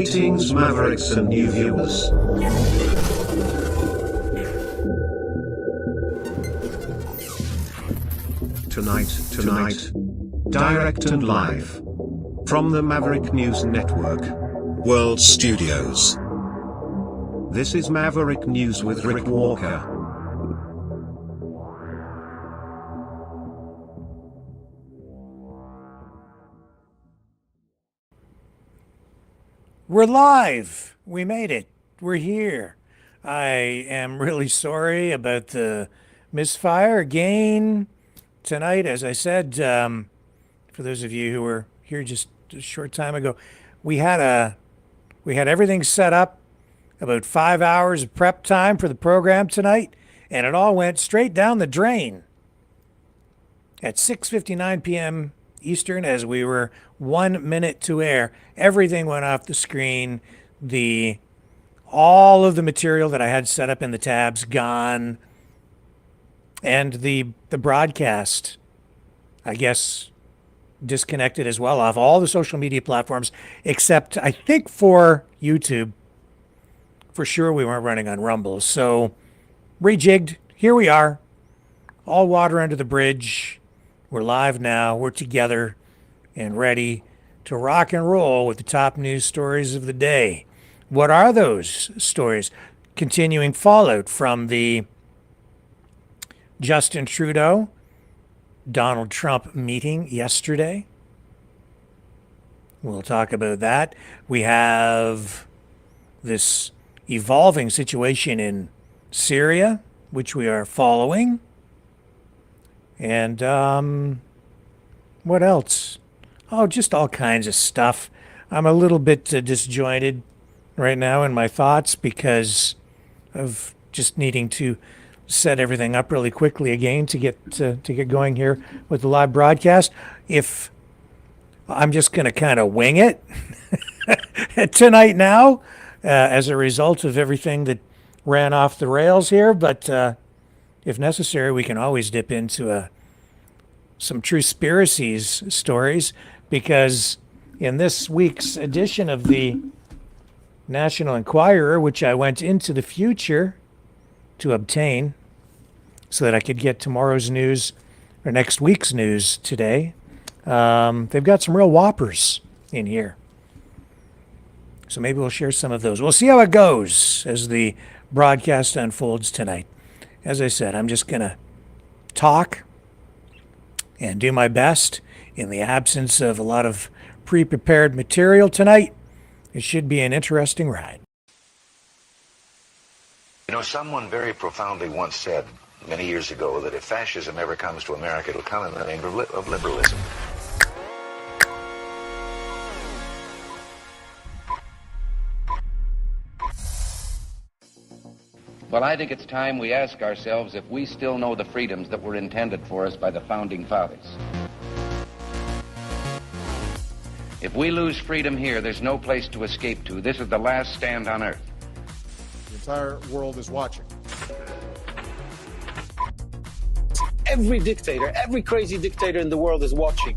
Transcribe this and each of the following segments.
Greetings, Mavericks and new viewers. Tonight, direct and live from the Maverick News Network World Studios. This is Maverick News with Rick Walker. We're live. We made it. We're here. I am really sorry about the misfire again tonight. As I said, for those of you who were here just a short time ago, we had everything set up, about 5 hours of prep time for the program tonight, and it all went straight down the drain at 6:59 p.m. Eastern, as we were 1 minute to air. Everything went off the screen. All of the material that I had set up in the tabs gone, and the broadcast, I guess, disconnected as well off all the social media platforms, except I think for YouTube. For sure, we weren't running on Rumble. So rejigged. Here we are. All water under the bridge. We're live now. We're together and ready to rock and roll with the top news stories of the day. What are those stories? Continuing fallout from the Justin Trudeau, Donald Trump meeting yesterday. We'll talk about that. We have this evolving situation in Syria, which we are following. And what else? Oh, just all kinds of stuff. I'm a little bit disjointed right now in my thoughts because of just needing to set everything up really quickly again to get going here with the live broadcast. If I'm just going to kind of wing it tonight now as a result of everything that ran off the rails here, but if necessary, we can always dip into some true conspiracies stories, because in this week's edition of the National Enquirer, which I went into the future to obtain so that I could get tomorrow's news or next week's news today, they've got some real whoppers in here. So maybe we'll share some of those. We'll see how it goes as the broadcast unfolds tonight. As I said, I'm just going to talk and do my best in the absence of a lot of pre-prepared material tonight. It should be an interesting ride. You know, someone very profoundly once said many years ago that if fascism ever comes to America, it'll come in the name of liberalism. Well, I think it's time we ask ourselves if we still know the freedoms that were intended for us by the Founding Fathers. If we lose freedom here, there's no place to escape to. This is the last stand on Earth. The entire world is watching. Every dictator, every crazy dictator in the world is watching.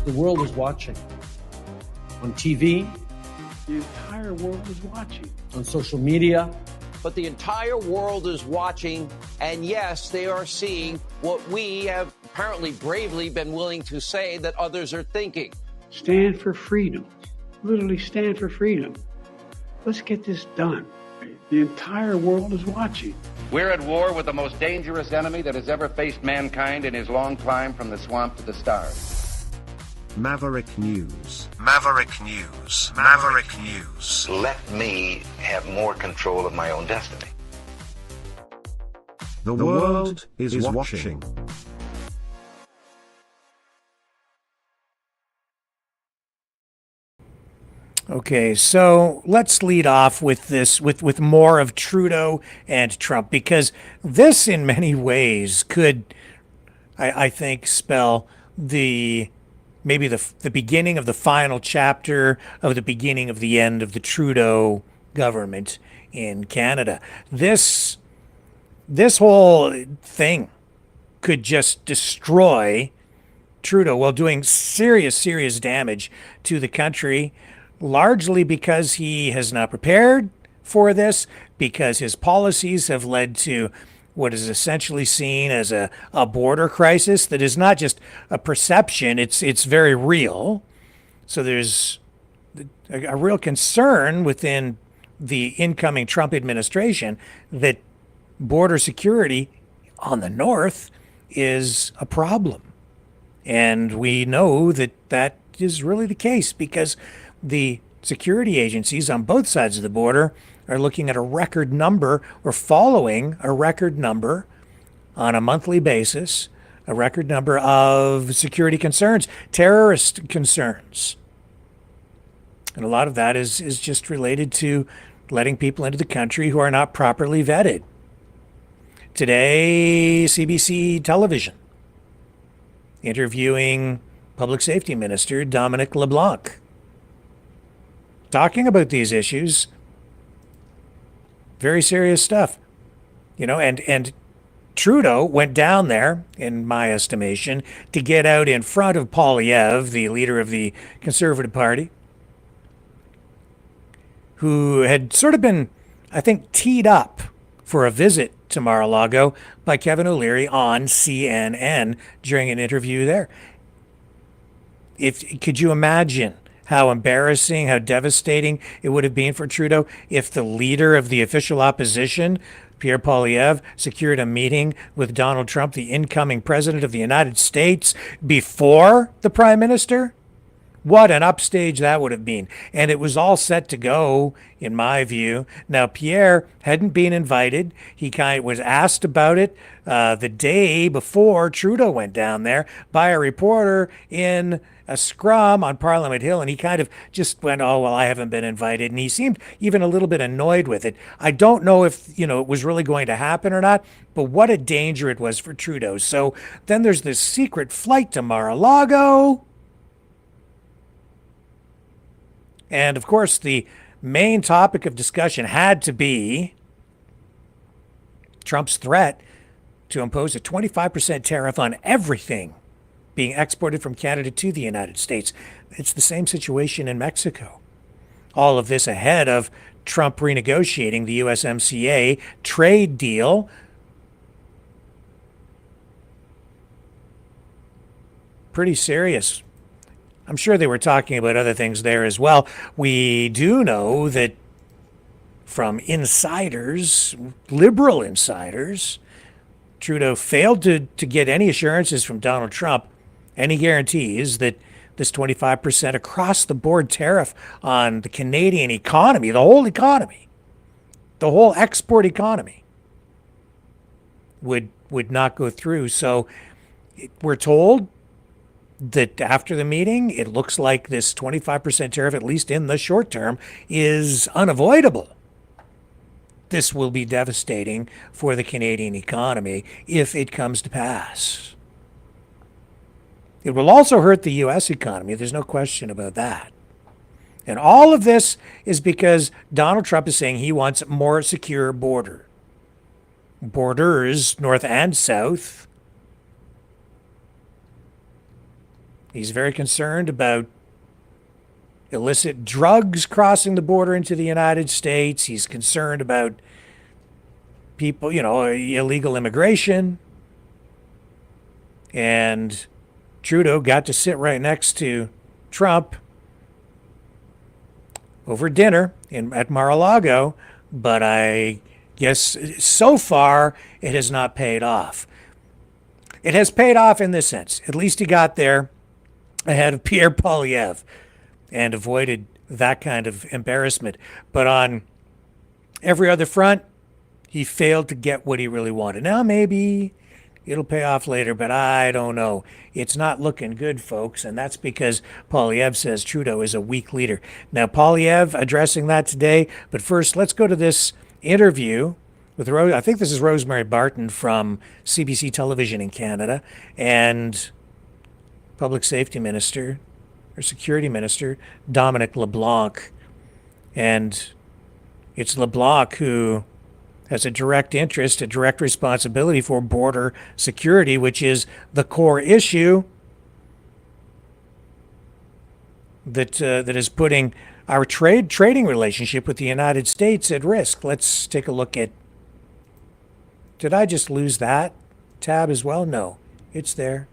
The world is watching. On TV, the entire world is watching. On social media. But the entire world is watching, and yes, they are seeing what we have apparently bravely been willing to say that others are thinking. Stand for freedom. Literally stand for freedom. Let's get this done. The entire world is watching. We're at war with the most dangerous enemy that has ever faced mankind in his long climb from the swamp to the stars. Maverick News. Maverick News. Maverick News. Let me have more control of my own destiny. The world is watching. Okay, so let's lead off with this, with more of Trudeau and Trump, because this in many ways could, I think, spell maybe the beginning of the final chapter of the beginning of the end of the Trudeau government in Canada. This this whole thing could just destroy Trudeau while doing serious, serious damage to the country, largely because he has not prepared for this, because his policies have led to what is essentially seen as a border crisis that is not just a perception, it's very real. So there's a real concern within the incoming Trump administration that border security on the north is a problem. And we know that that is really the case because the security agencies on both sides of the border are looking at a record number or following a record number on a monthly basis, a record number of security concerns, terrorist concerns. And a lot of that is just related to letting people into the country who are not properly vetted. Today, CBC television interviewing Public Safety Minister Dominic LeBlanc, talking about these issues. Very serious stuff, and Trudeau went down there, in my estimation, to get out in front of Poilievre, the leader of the Conservative Party, who had sort of been, I think, teed up for a visit to Mar-a-Lago by Kevin O'Leary on CNN during an interview there. Could you imagine how embarrassing, how devastating it would have been for Trudeau if the leader of the official opposition, Pierre Poilievre, secured a meeting with Donald Trump, the incoming president of the United States, before the prime minister? What an upstage that would have been. And it was all set to go, in my view. Now, Pierre hadn't been invited. He kind of was asked about it the day before Trudeau went down there by a reporter in a scrum on Parliament Hill, and he kind of just went, oh, well, I haven't been invited. And he seemed even a little bit annoyed with it. I don't know if, it was really going to happen or not, but what a danger it was for Trudeau. So then there's this secret flight to Mar-a-Lago. And of course, the main topic of discussion had to be Trump's threat to impose a 25% tariff on everything being exported from Canada to the United States. It's the same situation in Mexico. All of this ahead of Trump renegotiating the USMCA trade deal. Pretty serious. I'm sure they were talking about other things there as well. We do know that from insiders, liberal insiders, Trudeau failed to get any assurances from Donald Trump, any guarantees that this 25% across-the-board tariff on the Canadian economy, the whole export economy, would not go through. So we're told that after the meeting, it looks like this 25% tariff, at least in the short term, is unavoidable. This will be devastating for the Canadian economy if it comes to pass. It will also hurt the U.S. economy. There's no question about that. And all of this is because Donald Trump is saying he wants more secure borders, north and south. He's very concerned about illicit drugs crossing the border into the United States. He's concerned about people, illegal immigration. And Trudeau got to sit right next to Trump over dinner at Mar-a-Lago, but I guess so far it has not paid off. It has paid off in this sense. At least he got there ahead of Pierre Poilievre and avoided that kind of embarrassment. But on every other front, he failed to get what he really wanted. Now, maybe it'll pay off later, but I don't know. It's not looking good, folks, and that's because Poilievre says Trudeau is a weak leader. Now, Poilievre addressing that today, but first, let's go to this interview with I think this is Rosemary Barton from CBC Television in Canada, and Public Safety Minister, or Security Minister, Dominic LeBlanc. And it's LeBlanc who has a direct interest, a direct responsibility for border security, which is the core issue that is putting our trading relationship with the United States at risk. Let's take a look at. Did I just lose that tab as well? No, it's there.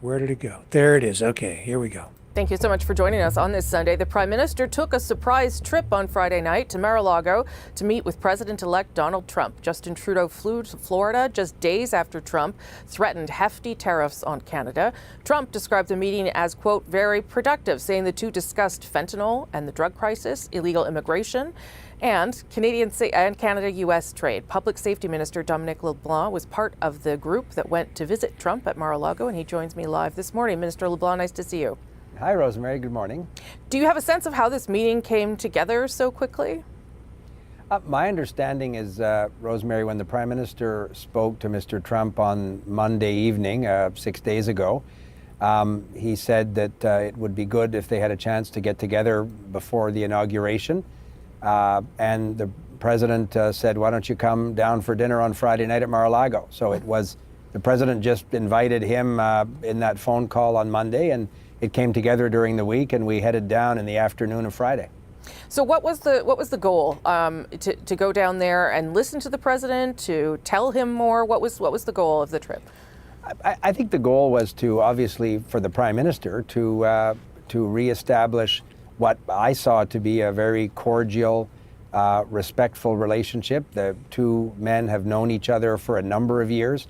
Where did it go? There it is. Okay, here we go. Thank you so much for joining us on this Sunday. The Prime Minister took a surprise trip on Friday night to Mar-a-Lago to meet with President-elect Donald Trump. Justin Trudeau flew to Florida just days after Trump threatened hefty tariffs on Canada. Trump described the meeting as, quote, very productive, saying the two discussed fentanyl and the drug crisis, illegal immigration, and Canada-U.S. trade. Public Safety Minister Dominic LeBlanc was part of the group that went to visit Trump at Mar-a-Lago, and he joins me live this morning. Minister LeBlanc, nice to see you. Hi, Rosemary. Good morning. Do you have a sense of how this meeting came together so quickly? My understanding is, Rosemary, when the Prime Minister spoke to Mr. Trump on Monday evening, 6 days ago, he said that it would be good if they had a chance to get together before the inauguration. And the President said, why don't you come down for dinner on Friday night at Mar-a-Lago? So it was, the President just invited him in that phone call on Monday, and it came together during the week, and we headed down in the afternoon of Friday. So what was the goal? To go down there and listen to the president, to tell him more? What was the goal of the trip? I think the goal was to, obviously, for the Prime Minister to reestablish what I saw to be a very cordial, respectful relationship. The two men have known each other for a number of years.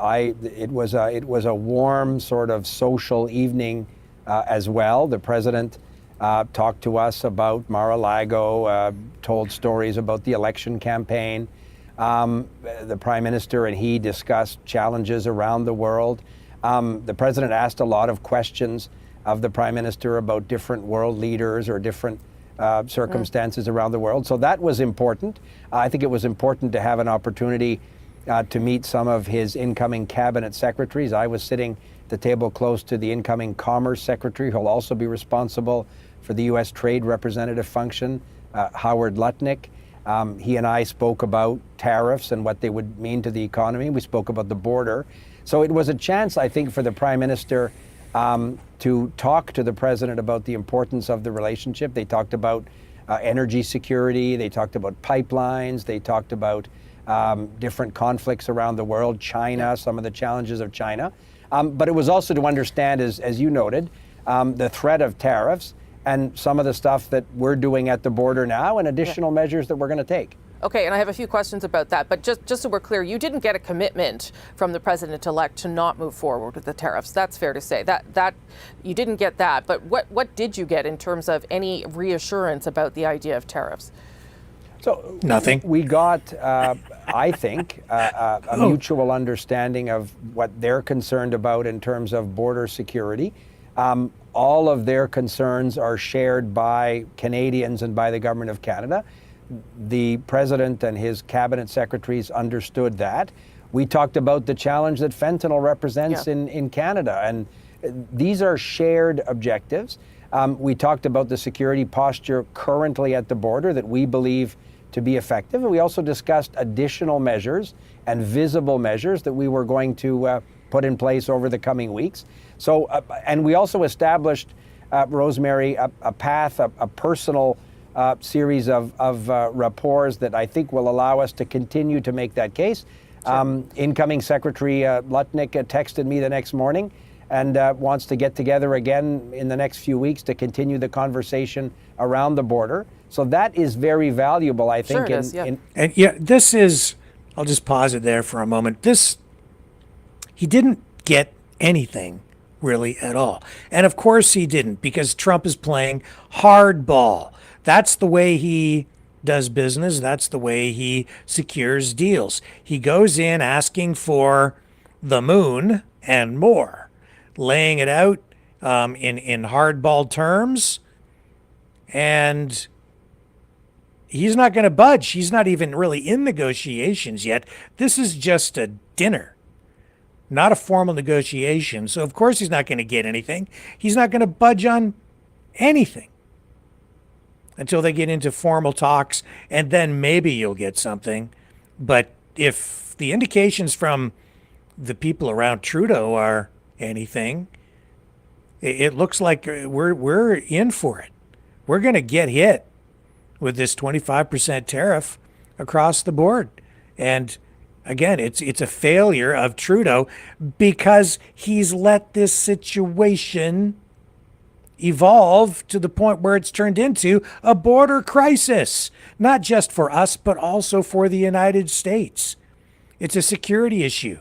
It was a warm sort of social evening as well. The president talked to us about Mar-a-Lago, told stories about the election campaign. The Prime Minister and he discussed challenges around the world. The president asked a lot of questions of the Prime Minister about different world leaders or different circumstances around the world. So that was important. I think it was important to have an opportunity to meet some of his incoming cabinet secretaries. I was sitting at the table close to the incoming Commerce Secretary, who'll also be responsible for the U.S. Trade Representative function, Howard Lutnick. He and I spoke about tariffs and what they would mean to the economy. We spoke about the border. So it was a chance, I think, for the Prime Minister to talk to the President about the importance of the relationship. They talked about energy security. They talked about pipelines. They talked about different conflicts around the world, China, some of the challenges of China. But it was also to understand, as you noted, the threat of tariffs and some of the stuff that we're doing at the border now and additional measures that we're going to take. Okay, and I have a few questions about that, but just so we're clear, you didn't get a commitment from the president-elect to not move forward with the tariffs. That's fair to say. That you didn't get that, but what did you get in terms of any reassurance about the idea of tariffs? So nothing. We got, I think, a mutual understanding of what they're concerned about in terms of border security. All of their concerns are shared by Canadians and by the Government of Canada. The President and his cabinet secretaries understood that. We talked about the challenge that fentanyl represents in Canada, and these are shared objectives. We talked about the security posture currently at the border that we believe to be effective, and we also discussed additional measures and visible measures that we were going to put in place over the coming weeks. So, and we also established, Rosemary, a path, a personal series of rapports that I think will allow us to continue to make that case. Incoming Secretary Lutnick texted me the next morning and wants to get together again in the next few weeks to continue the conversation around the border. So that is very valuable, I think. Sure it is, yeah. And this is, I'll just pause it there for a moment. He didn't get anything really at all. And of course he didn't, because Trump is playing hardball. That's the way he does business. That's the way he secures deals. He goes in asking for the moon and more, laying it out in hardball terms, and he's not going to budge. He's not even really in negotiations yet. This is just a dinner, not a formal negotiation. So of course he's not going to get anything. He's not going to budge on anything. until they get into formal talks, and then maybe you'll get something. But if the indications from the people around Trudeau are anything, it looks like we're in for it. We're going to get hit with this 25% tariff across the board. And again, it's a failure of Trudeau because he's let this situation evolve to the point where it's turned into a border crisis, not just for us, but also for the United States. It's a security issue,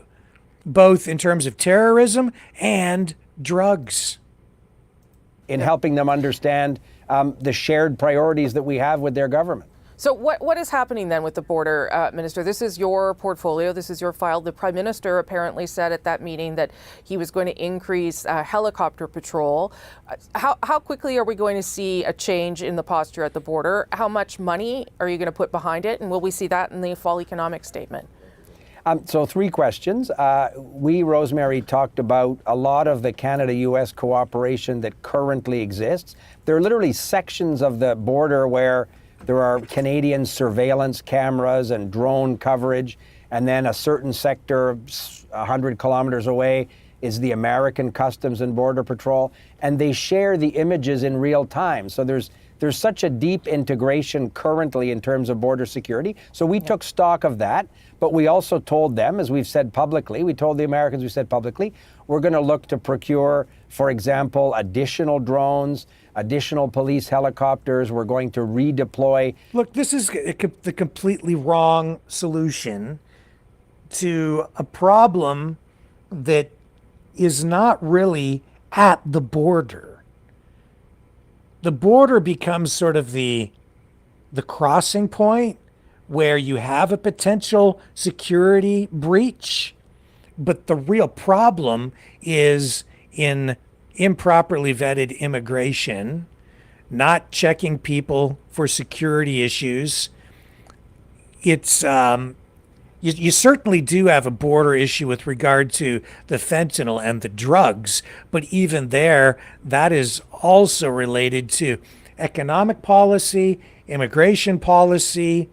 both in terms of terrorism and drugs. In helping them understand the shared priorities that we have with their government. So what is happening then with the border, Minister? This is your portfolio. This is your file. The Prime Minister apparently said at that meeting that he was going to increase helicopter patrol. How quickly are we going to see a change in the posture at the border? How much money are you going to put behind it? And will we see that in the fall economic statement? So 3 questions. We, Rosemary, talked about a lot of the Canada-U.S. cooperation that currently exists. There are literally sections of the border where there are Canadian surveillance cameras and drone coverage, and then a certain sector 100 kilometers away is the American Customs and Border Patrol, and they share the images in real time. So there's such a deep integration currently in terms of border security. So we took stock of that, but we also told them, as we've said publicly, we told the Americans, we said publicly, we're going to look to procure, for example, additional drones, additional police helicopters. We're going to redeploy. Look, this is the completely wrong solution to a problem that is not really at the border. The border becomes sort of the crossing point where you have a potential security breach, but the real problem is in improperly vetted immigration, not checking people for security issues. It's you certainly do have a border issue with regard to the fentanyl and the drugs, but even there, that is also related to economic policy, immigration policy.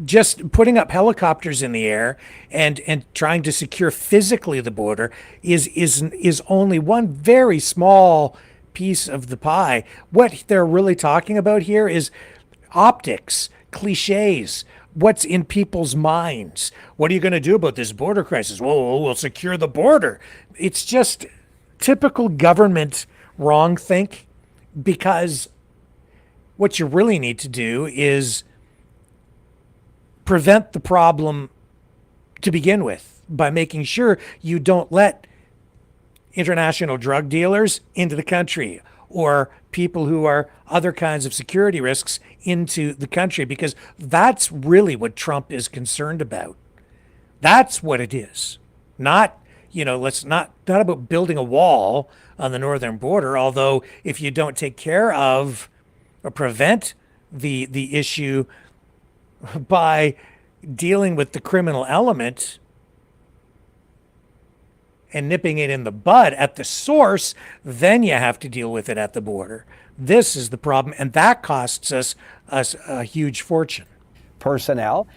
Just putting up helicopters in the air and trying to secure physically the border is only one very small piece of the pie. What they're really talking about here is optics, cliches, what's in people's minds. What are you going to do about this border crisis? Well, we'll secure the border. It's just typical government wrongthink, because what you really need to do is prevent the problem to begin with by making sure you don't let international drug dealers into the country or people who are other kinds of security risks into the country, because that's really what Trump is concerned about. That's what it is. Not, let's not about building a wall on the northern border, although if you don't take care of or prevent the issue by dealing with the criminal element and nipping it in the bud at the source, then you have to deal with it at the border. This is the problem, and that costs us a huge fortune. Personnel.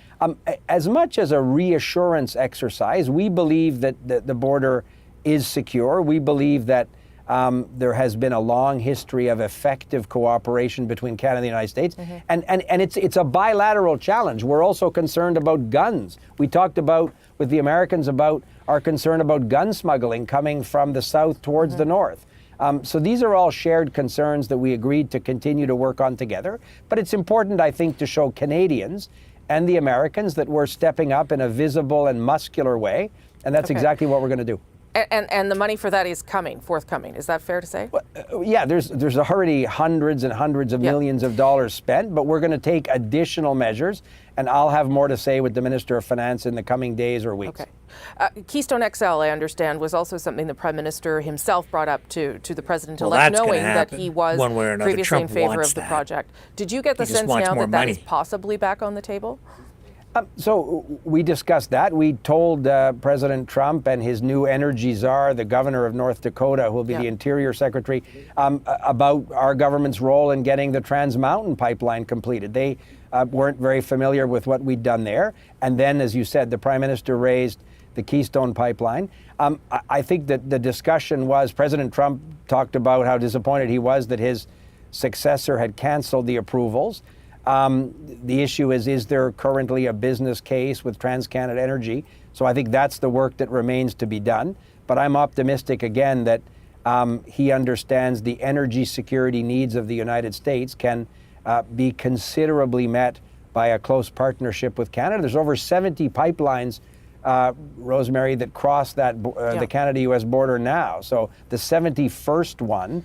As much as a reassurance exercise, we believe that the border is secure. We believe that there has been a long history of effective cooperation between Canada and the United States. Mm-hmm. And it's a bilateral challenge. We're also concerned about guns. We talked about with the Americans about our concern about gun smuggling coming from the south towards the north. So these are all shared concerns that we agreed to continue to work on together. But it's important, I think, to show Canadians and the Americans that we're stepping up in a visible and muscular way. And that's exactly what we're going to do. And the money for that is forthcoming. Is that fair to say? Well, yeah, there's already hundreds and hundreds of millions of dollars spent, but we're going to take additional measures, and I'll have more to say with the Minister of Finance in the coming days or weeks. Okay. Keystone XL, I understand, was also something the Prime Minister himself brought up to the President-elect, knowing that he was previously in favor of the project. Did you get the sense now that that is possibly back on the table? So we discussed that. We told President Trump and his new energy czar, the governor of North Dakota, who will be the Interior Secretary, about our government's role in getting the Trans Mountain pipeline completed. They weren't very familiar with what we'd done there. And then, as you said, the Prime Minister raised the Keystone Pipeline. I think that the discussion was, President Trump talked about how disappointed he was that his successor had canceled the approvals. The issue is there currently a business case with TransCanada Energy? So I think that's the work that remains to be done. But I'm optimistic again that he understands the energy security needs of the United States can be considerably met by a close partnership with Canada. There's over 70 pipelines, Rosemary, that cross that the Canada-U.S. border now. So the 71st one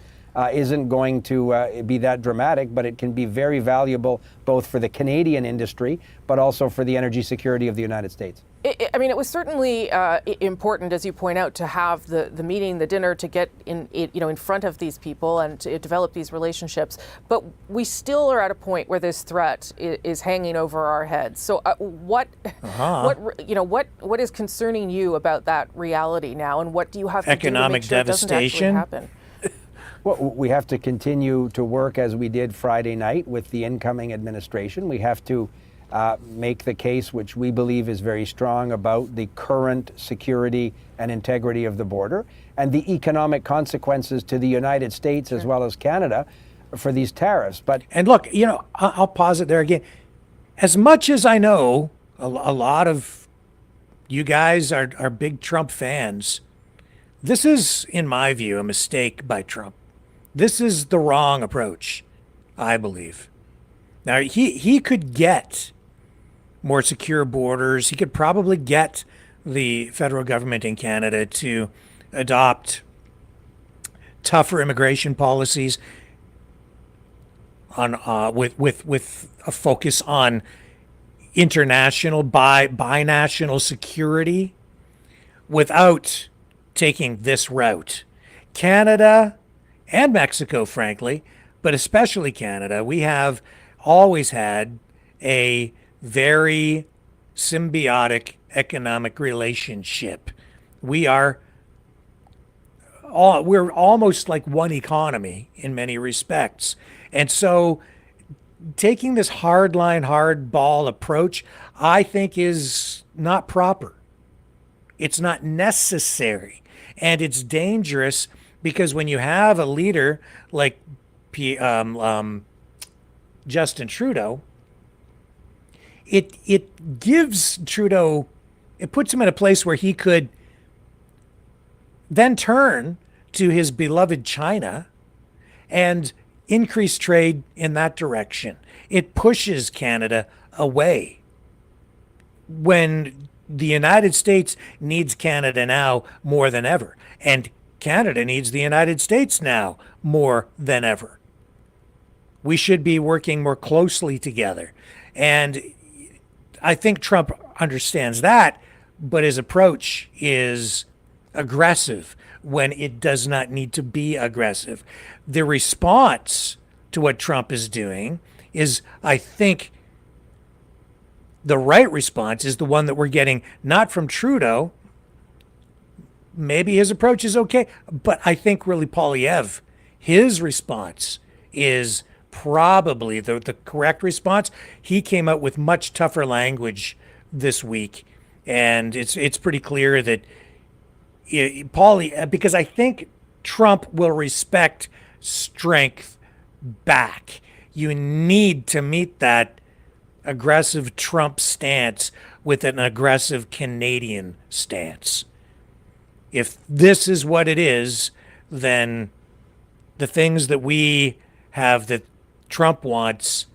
isn't going to be that dramatic, but it can be very valuable both for the Canadian industry, but also for the energy security of the United States. I mean, it was certainly important, as you point out, to have the meeting, the dinner, to get in front of these people and to develop these relationships. But we still are at a point where this threat is hanging over our heads. So, what is concerning you about that reality now, and what do you have to do to make sure it doesn't actually happen? Well, we have to continue to work as we did Friday night with the incoming administration. We have to make the case, which we believe is very strong, about the current security and integrity of the border and the economic consequences to the United States as well as Canada for these tariffs. And look, I'll pause it there again. As much as I know, a lot of you guys are big Trump fans. This is, in my view, a mistake by Trump. This is the wrong approach, I believe. Now, he could get more secure borders. He could probably get the federal government in Canada to adopt tougher immigration policies on with a focus on international binational security without taking this route. Canada and Mexico, frankly, but especially Canada, we have always had a very symbiotic economic relationship. We're almost like one economy in many respects. And so taking this hardball approach, I think, is not proper. It's not necessary. And it's dangerous because when you have a leader like Justin Trudeau, it gives Trudeau, it puts him in a place where he could then turn to his beloved China and increase trade in that direction. It pushes Canada away when the United States needs Canada now more than ever. And Canada needs the United States now more than ever. We should be working more closely together. And I think Trump understands that, but his approach is aggressive when it does not need to be aggressive. The response to what Trump is doing is, I think, the right response is the one that we're getting not from Trudeau. Maybe his approach is okay, but I think really Poilievre, his response is probably the correct response. He came out with much tougher language this week, and it's pretty clear that because I think Trump will respect strength back. You need to meet that aggressive Trump stance with an aggressive Canadian stance. If this is what it is, then the things that we have that Trump wants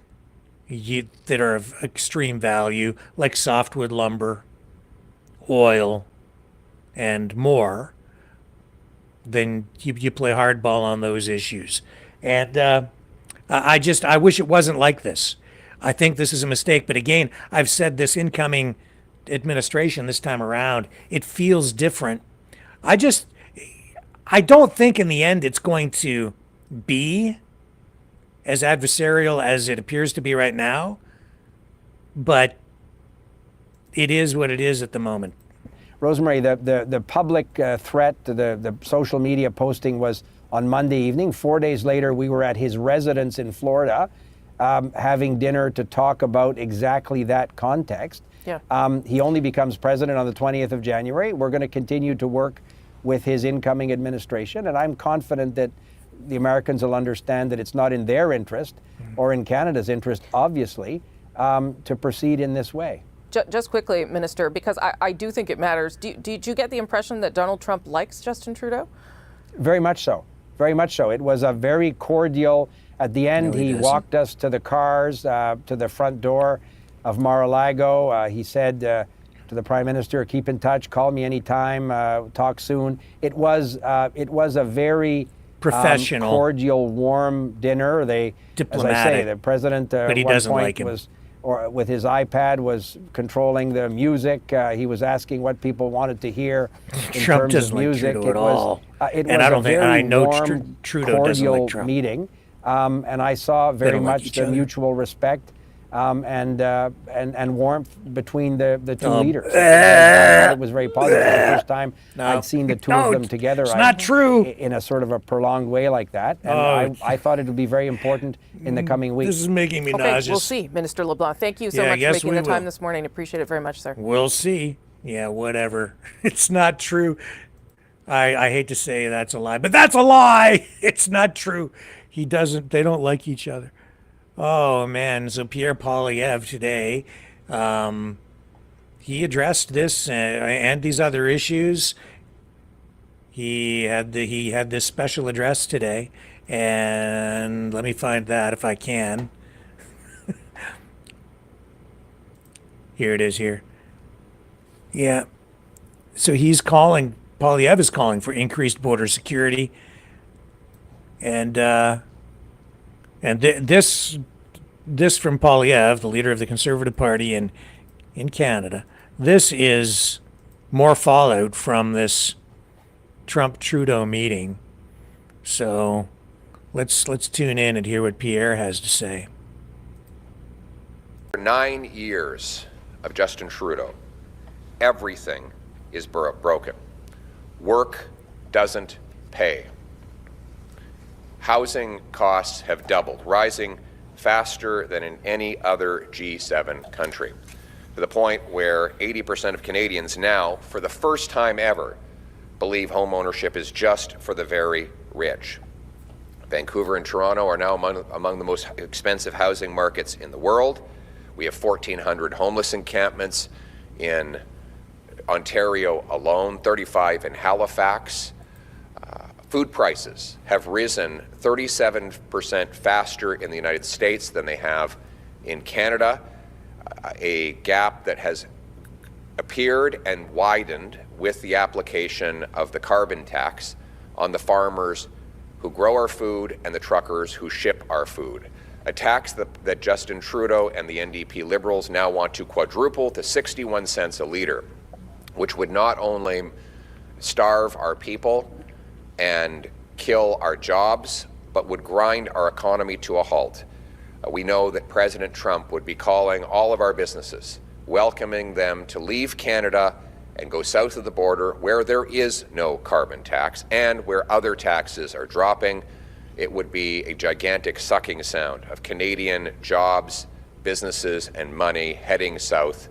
that are of extreme value, like softwood lumber, oil, and more, then you play hardball on those issues. And I wish it wasn't like this. I think this is a mistake. But again, I've said this incoming administration this time around, it feels different. I don't think in the end it's going to be as adversarial as it appears to be right now. But it is what it is at the moment. Rosemary, the public threat, the social media posting was on Monday evening. 4 days later, we were at his residence in Florida having dinner to talk about exactly that context. Yeah. He only becomes president on the 20th of January. We're going to continue to work with his incoming administration, and I'm confident that the Americans will understand that it's not in their interest or in Canada's interest, obviously, to proceed in this way. Just quickly, Minister, because I do think it matters. Did you get the impression that Donald Trump likes Justin Trudeau? Very much so. Very much so. It was a very cordial. At the end, No, he he doesn't. walked us to the cars, to the front door of Mar-a-Lago. He said to the Prime Minister, keep in touch, call me anytime, talk soon. It was a very Professional. cordial, warm dinner. They, Diplomatic. as I say, the President But he at one doesn't point like him. was, or with his iPad, was controlling the music. He was asking what people wanted to hear in Trump terms doesn't of like music. Trudeau at all. It And was I don't a think- very I know warm, Trudeau doesn't like cordial Trump. meeting, and I saw very don't like much each the other. mutual respect and warmth between the two leaders. I thought it was very positive. The first time I'd seen the two of them together. It's not true. In a sort of a prolonged way like that, and I thought it would be very important in the coming weeks. This is making me Okay, nauseous. we'll see, Minister LeBlanc. Thank you so Yeah, much for yes, making we the time will. this morning. Appreciate it very much, sir. We'll see. Yeah, whatever. It's not true. I hate to say that's a lie, but that's a lie. It's not true. They don't like each other. Oh, man. So Pierre Poilievre today, he addressed this and these other issues. He had this special address today, and let me find that if I can. Here it is here. Yeah. So Poilievre is calling for increased border security. And this from Poilievre, the leader of the Conservative Party in Canada. This is more fallout from this Trump-Trudeau meeting. So let's tune in and hear what Pierre has to say. For 9 years of Justin Trudeau, everything is broken. Work doesn't pay. Housing costs have doubled, rising faster than in any other G7 country, to the point where 80% of Canadians now, for the first time ever, believe home ownership is just for the very rich. Vancouver and Toronto are now among the most expensive housing markets in the world. We have 1,400 homeless encampments in Ontario alone, 35 in Halifax. Food prices have risen 37% faster in the United States than they have in Canada, a gap that has appeared and widened with the application of the carbon tax on the farmers who grow our food and the truckers who ship our food. A tax that Justin Trudeau and the NDP Liberals now want to quadruple to 61 cents a litre, which would not only starve our people and kill our jobs, but would grind our economy to a halt. We know that President Trump would be calling all of our businesses, welcoming them to leave Canada and go south of the border where there is no carbon tax and where other taxes are dropping. It would be a gigantic sucking sound of Canadian jobs, businesses, and money heading south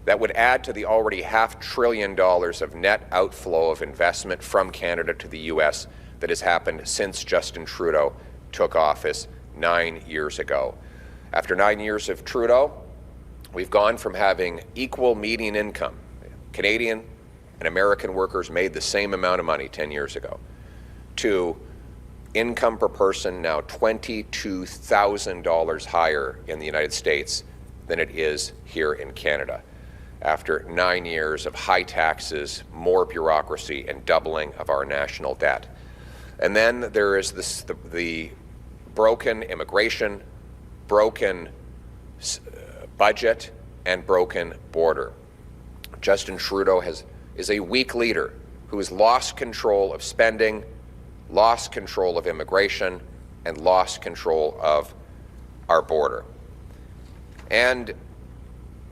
that would add to the already $500 billion of net outflow of investment from Canada to the U.S. that has happened since Justin Trudeau took office 9 years ago. After 9 years of Trudeau, we've gone from having equal median income. Canadian and American workers made the same amount of money 10 years ago, to income per person now $22,000 higher in the United States than it is here in Canada, after 9 years of high taxes, more bureaucracy, and doubling of our national debt. And then there is the broken immigration, broken budget, and broken border. Justin Trudeau is a weak leader who has lost control of spending, lost control of immigration, and lost control of our border. And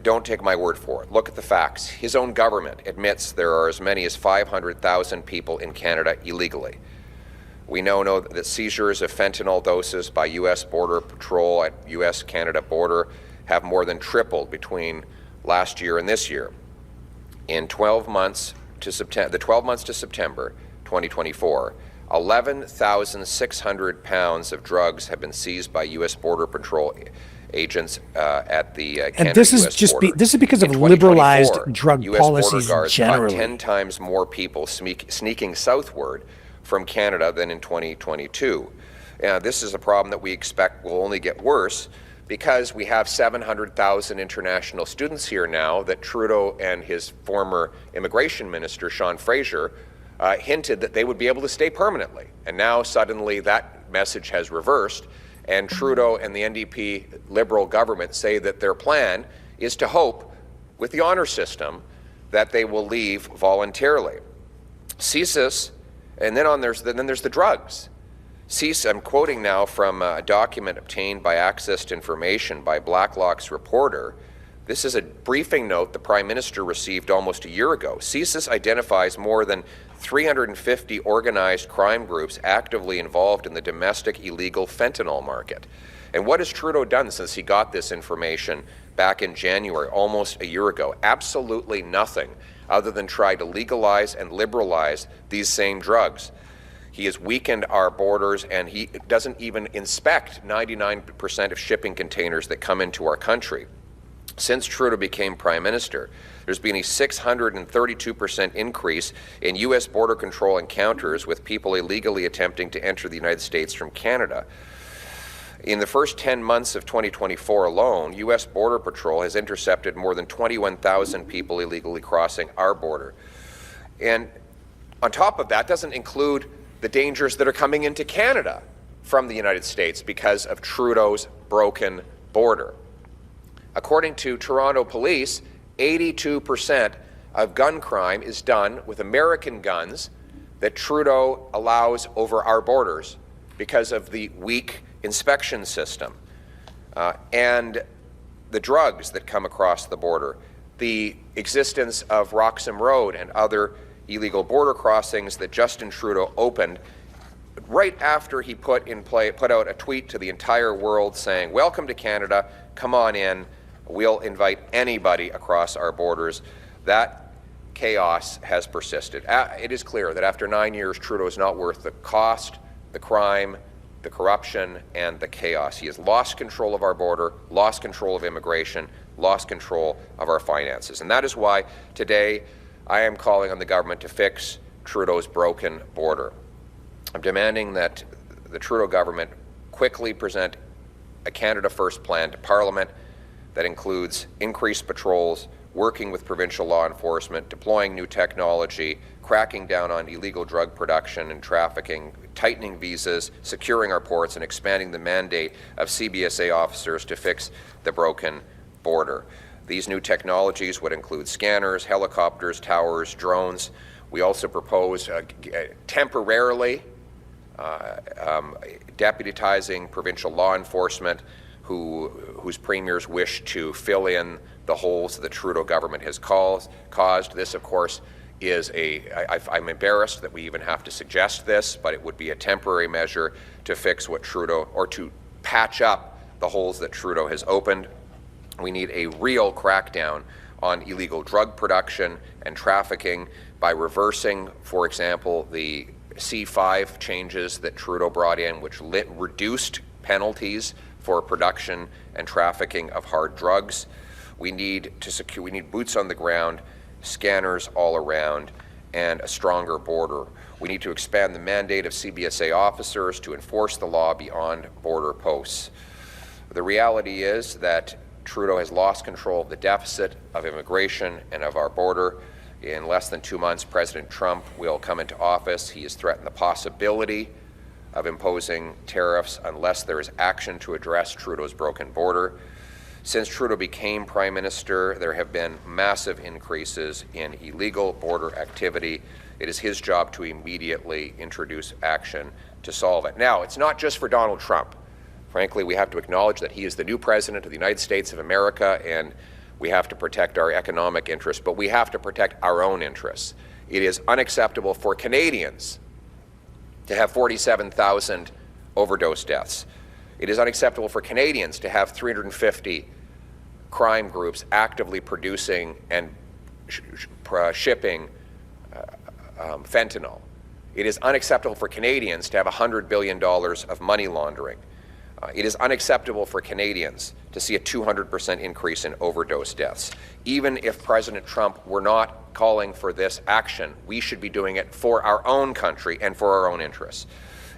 don't take my word for it. Look at the facts. His own government admits there are as many as 500,000 people in Canada illegally. We know that seizures of fentanyl doses by U.S. Border Patrol at U.S.-Canada border have more than tripled between last year and this year. In 12 months to September 2024, 11,600 pounds of drugs have been seized by U.S. Border Patrol agents at the Canada-US border. And this is this is because of liberalized drug US policies border guards generally. caught 10 times more people sneaking southward from Canada than in 2022. This is a problem that we expect will only get worse because we have 700,000 international students here now that Trudeau and his former immigration minister, Sean Fraser, hinted that they would be able to stay permanently. And now suddenly that message has reversed, and Trudeau and the NDP Liberal government say that their plan is to hope, with the honor system, that they will leave voluntarily. CSIS, and then there's the drugs. I'm quoting now from a document obtained by Access to Information by Blacklock's reporter. This is a briefing note the Prime Minister received almost a year ago. CSIS identifies more than 350 organized crime groups actively involved in the domestic illegal fentanyl market. And what has Trudeau done since he got this information back in January, almost a year ago? Absolutely nothing other than try to legalize and liberalize these same drugs. He has weakened our borders, and he doesn't even inspect 99% of shipping containers that come into our country. Since Trudeau became Prime Minister, there's been a 632% increase in U.S. border control encounters with people illegally attempting to enter the United States from Canada. In the first 10 months of 2024 alone, U.S. Border Patrol has intercepted more than 21,000 people illegally crossing our border. And on top of that, doesn't include the dangers that are coming into Canada from the United States because of Trudeau's broken border. According to Toronto police, 82% of gun crime is done with American guns that Trudeau allows over our borders because of the weak inspection system. And the drugs that come across the border, the existence of Roxham Road and other illegal border crossings that Justin Trudeau opened right after he put out a tweet to the entire world saying, "Welcome to Canada, come on in, we'll invite anybody across our borders." That chaos has persisted. It is clear that after 9 years, Trudeau is not worth the cost, the crime, the corruption, and the chaos. He has lost control of our border, lost control of immigration, lost control of our finances. And that is why today I am calling on the government to fix Trudeau's broken border. I'm demanding that the Trudeau government quickly present a Canada First plan to Parliament that includes increased patrols, working with provincial law enforcement, deploying new technology, cracking down on illegal drug production and trafficking, tightening visas, securing our ports, and expanding the mandate of CBSA officers to fix the broken border. These new technologies would include scanners, helicopters, towers, drones. We also propose temporarily deputizing provincial law enforcement whose premiers wish to fill in the holes that the Trudeau government has caused. This, of course, is I'm embarrassed that we even have to suggest this, but it would be a temporary measure to fix what Trudeau, or to patch up the holes that Trudeau has opened. We need a real crackdown on illegal drug production and trafficking by reversing, for example, the C5 changes that Trudeau brought in, which reduced penalties for production and trafficking of hard drugs. We need boots on the ground, scanners all around, and a stronger border. We need to expand the mandate of CBSA officers to enforce the law beyond border posts. The reality is that Trudeau has lost control of the deficit of immigration and of our border. In less than 2 months, President Trump will come into office. He has threatened the possibility of imposing tariffs unless there is action to address Trudeau's broken border. Since Trudeau became Prime Minister, there have been massive increases in illegal border activity. It is his job to immediately introduce action to solve it. Now, it's not just for Donald Trump. Frankly, we have to acknowledge that he is the new President of the United States of America, and We have to protect our economic interests, but we have to protect our own interests. It is unacceptable for Canadians to have 47,000 overdose deaths. It is unacceptable for Canadians to have 350 crime groups actively producing and shipping fentanyl. It is unacceptable for Canadians to have $100 billion of money laundering. It is unacceptable for Canadians to see a 200% increase in overdose deaths. Even if President Trump were not calling for this action, we should be doing it for our own country and for our own interests.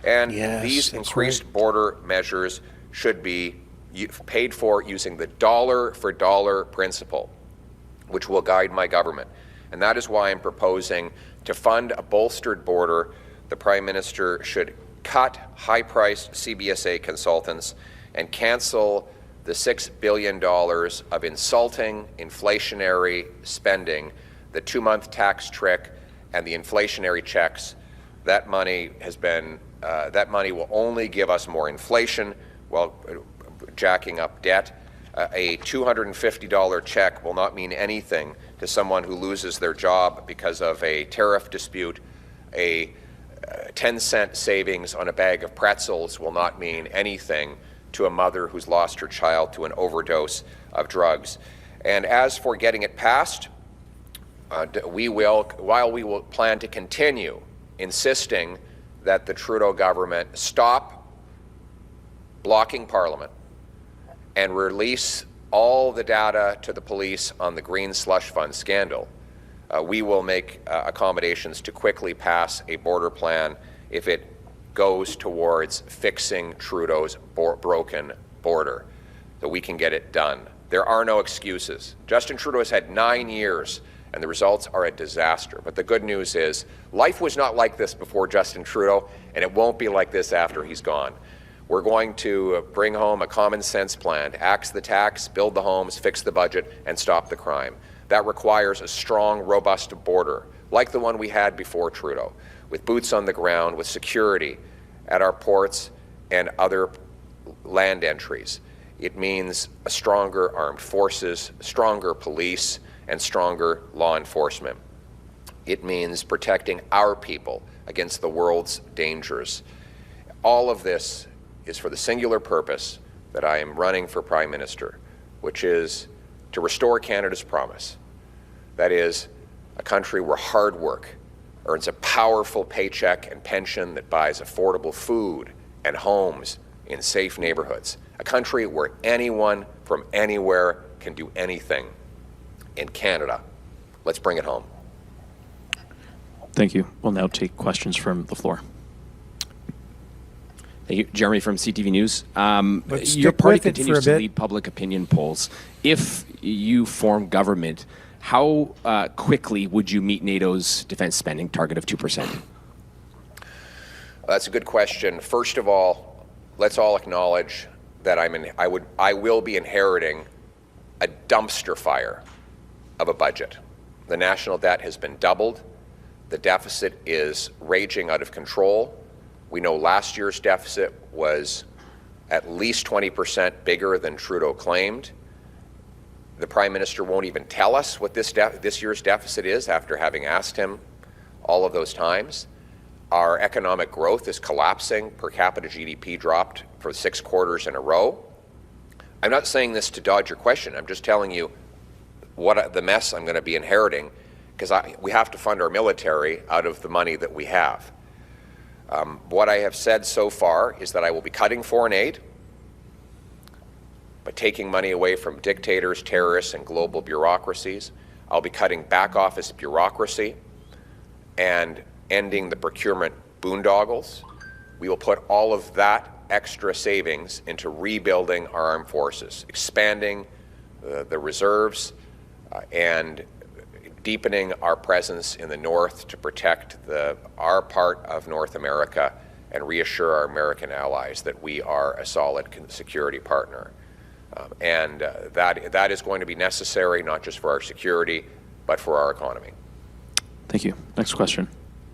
And these increased border measures should be paid for using the dollar-for-dollar principle, which will guide my government. And that is why I'm proposing to fund a bolstered border. The Prime Minister should cut high-priced CBSA consultants and cancel the $6 billion of insulting inflationary spending, the 2-month tax trick, and the inflationary checks. That money will only give us more inflation while jacking up debt. A $250 check will not mean anything to someone who loses their job because of a tariff dispute. A 10-cent savings on a bag of pretzels will not mean anything to a mother who's lost her child to an overdose of drugs. And as for getting it passed, while we will plan to continue insisting that the Trudeau government stop blocking Parliament and release all the data to the police on the Green Slush Fund scandal, we will make accommodations to quickly pass a border plan if it goes towards fixing Trudeau's broken border, so we can get it done. There are no excuses. Justin Trudeau has had 9 years, and the results are a disaster. But the good news is life was not like this before Justin Trudeau, and it won't be like this after he's gone. We're going to bring home a common sense plan, axe the tax, build the homes, fix the budget, and stop the crime. That requires a strong, robust border, like the one we had before Trudeau, with boots on the ground, with security at our ports and other land entries. It means a stronger armed forces, stronger police, and stronger law enforcement. It means protecting our people against the world's dangers. All of this is for the singular purpose that I am running for Prime Minister, which is to restore Canada's promise. That is, a country where hard work earns a powerful paycheck and pension that buys affordable food and homes in safe neighborhoods. A country where anyone from anywhere can do anything. In Canada, let's bring it home. Thank you. We'll now take questions from the floor. Thank you. Jeremy from CTV News. Your party continues to lead public opinion polls. If you form government, how quickly would you meet NATO's defense spending target of 2%? That's a good question. First of all, let's all acknowledge that I will be inheriting a dumpster fire of a budget. The national debt has been doubled. The deficit is raging out of control. We know last year's deficit was at least 20% bigger than Trudeau claimed. The Prime Minister won't even tell us what this year's deficit is after having asked him all of those times. Our economic growth is collapsing. Per capita GDP dropped for 6 quarters in a row. I'm not saying this to dodge your question. I'm just telling you what the mess I'm going to be inheriting, because we have to fund our military out of the money that we have. What I have said so far is that I will be cutting foreign aid, but taking money away from dictators, terrorists, and global bureaucracies. I'll be cutting back office bureaucracy and ending the procurement boondoggles. We will put all of that extra savings into rebuilding our armed forces, expanding the reserves, and deepening our presence in the north to protect our part of North America and reassure our American allies that we are a solid security partner. And that is going to be necessary not just for our security, but for our economy. Thank you. Next question.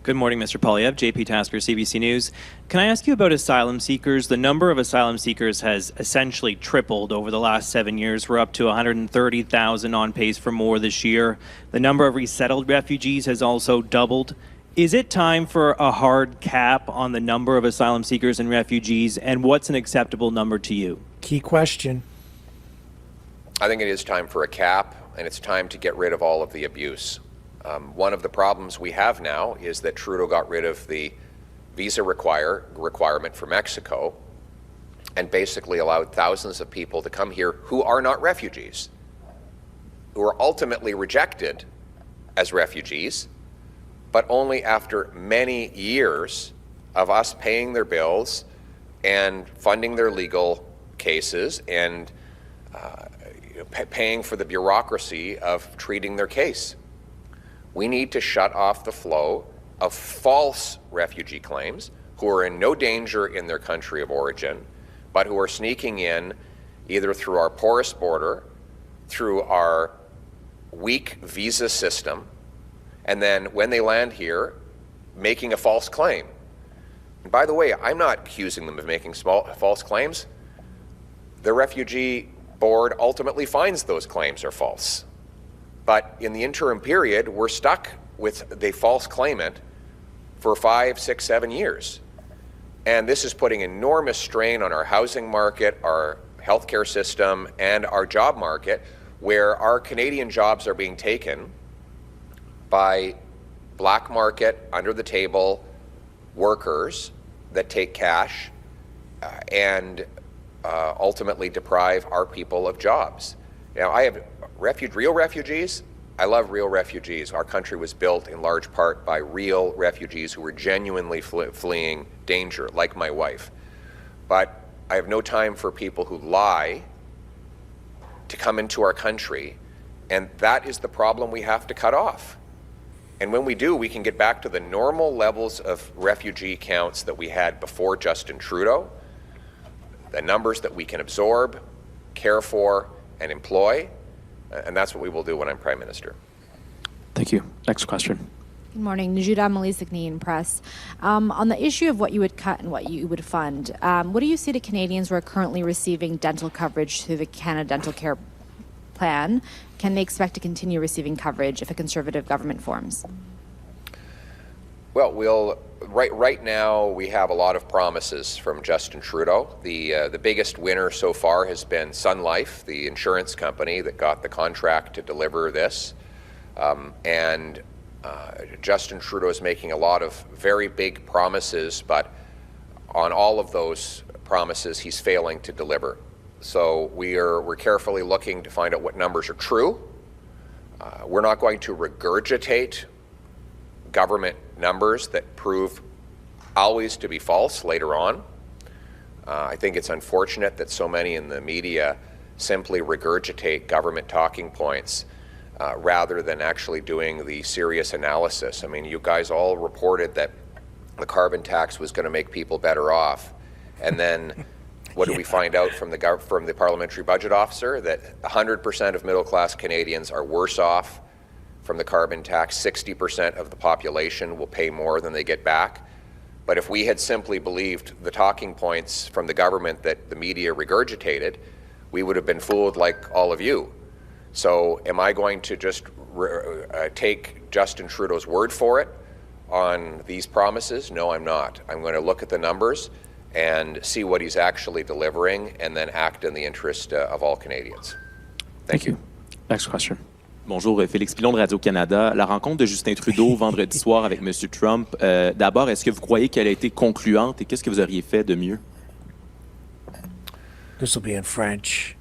Good morning, Mr. Polyev. JP Tasker, CBC News. Can I ask you about asylum seekers? The number of asylum seekers has essentially tripled over the last 7 years. We're up to 130,000, on pace for more this year. The number of resettled refugees has also doubled. Is it time for a hard cap on the number of asylum seekers and refugees, and what's an acceptable number to you? Key question. I think it is time for a cap, and it's time to get rid of all of the abuse. One of the problems we have now is that Trudeau got rid of the visa requirement for Mexico and basically allowed thousands of people to come here who are not refugees, who are ultimately rejected as refugees, but only after many years of us paying their bills and funding their legal cases and paying for the bureaucracy of treating their case. We need to shut off the flow of false refugee claims who are in no danger in their country of origin, but who are sneaking in either through our porous border, through our weak visa system, and then when they land here, making a false claim. And by the way, I'm not accusing them of making false claims. The refugee board ultimately finds those claims are false. But in the interim period, we're stuck with the false claimant for 5, 6, 7 years. And this is putting enormous strain on our housing market, our healthcare system, and our job market, where our Canadian jobs are being taken by black market, under the table workers that take cash and ultimately deprive our people of jobs. Now, I have real refugees. I love real refugees. Our country was built in large part by real refugees who were genuinely fleeing danger, like my wife. But I have no time for people who lie to come into our country, and that is the problem we have to cut off. And when we do, we can get back to the normal levels of refugee counts that we had before Justin Trudeau, the numbers that we can absorb, care for, and employ, and that's what we will do when I'm Prime Minister. Thank you. Next question. Good morning. Najuda Malisik, Press. On the issue of what you would cut and what you would fund, what do you say to Canadians who are currently receiving dental coverage through the Canada Dental Care Plan? Can they expect to continue receiving coverage if a Conservative government forms? Well, right now we have a lot of promises from Justin Trudeau. The biggest winner so far has been Sun Life, the insurance company that got the contract to deliver this. Justin Trudeau is making a lot of very big promises, but on all of those promises he's failing to deliver. So we're carefully looking to find out what numbers are true. We're not going to regurgitate government numbers that prove always to be false later on. I think it's unfortunate that so many in the media simply regurgitate government talking points rather than actually doing the serious analysis. I mean, you guys all reported that the carbon tax was going to make people better off, and then what did we find out from the parliamentary budget officer? That 100% of middle-class Canadians are worse off from the carbon tax. 60% of the population will pay more than they get back. But if we had simply believed the talking points from the government that the media regurgitated, we would have been fooled like all of you. So am I going to just take Justin Trudeau's word for it on these promises? No, I'm not. I'm going to look at the numbers and see what he's actually delivering and then act in the interest of all Canadians. Thank you. Next question. Bonjour, Félix Pilon de Radio-Canada. La rencontre de Justin Trudeau vendredi soir avec M. Trump, d'abord, est-ce que vous croyez qu'elle a été concluante et qu'est-ce que vous auriez fait de mieux? This will be in French.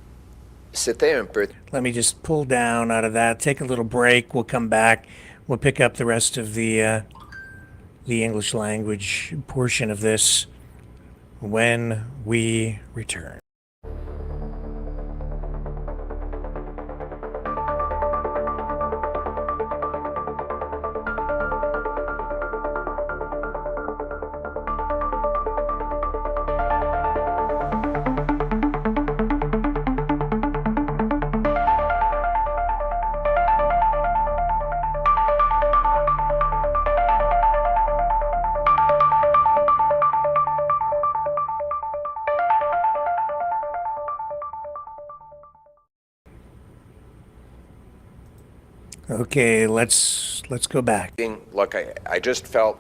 C'était un peu... Let me just pull down out of that, take a little break, we'll come back, we'll pick up the rest of the English language portion of this when we return. Okay, let's go back. Look, I just felt,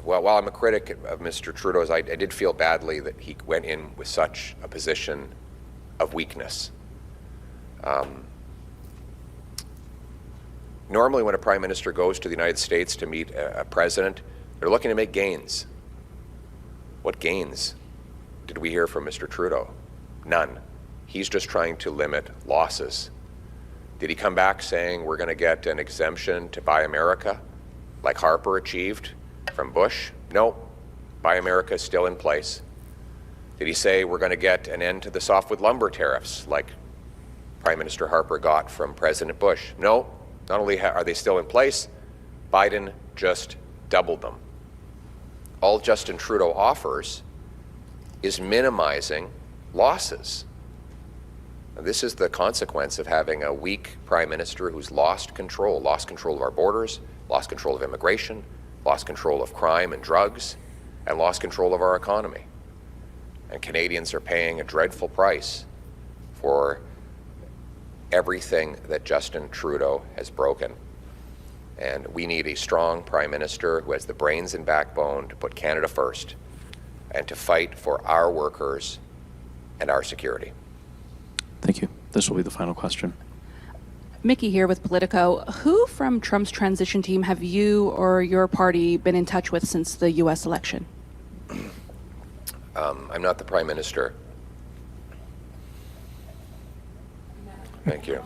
well, while I'm a critic of Mr. Trudeau's, I did feel badly that he went in with such a position of weakness. Normally when a prime minister goes to the United States to meet a president, they're looking to make gains. What gains did we hear from Mr. Trudeau? None. He's just trying to limit losses. Did he come back saying we're going to get an exemption to Buy America, like Harper achieved from Bush? No. Buy America is still in place. Did he say we're going to get an end to the softwood lumber tariffs, like Prime Minister Harper got from President Bush? No. Not only are they still in place, Biden just doubled them. All Justin Trudeau offers is minimizing losses. And this is the consequence of having a weak prime minister who's lost control of our borders, lost control of immigration, lost control of crime and drugs, and lost control of our economy. And Canadians are paying a dreadful price for everything that Justin Trudeau has broken. And we need a strong prime minister who has the brains and backbone to put Canada first and to fight for our workers and our security. Thank you. This will be the final question. Mickey here with Politico. Who from Trump's transition team have you or your party been in touch with since the U.S. election? I'm not the prime minister. Thank you.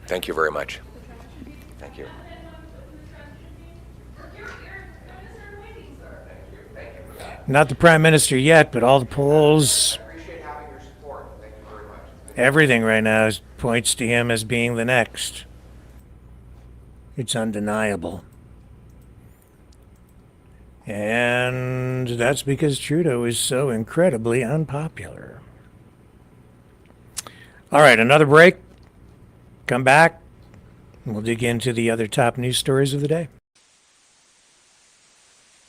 Thank you very much. Thank you. Not the prime minister yet, but all the polls, everything right now points to him as being the next. It's undeniable. And that's because Trudeau is so incredibly unpopular. All right, another break. Come back, and we'll dig into the other top news stories of the day.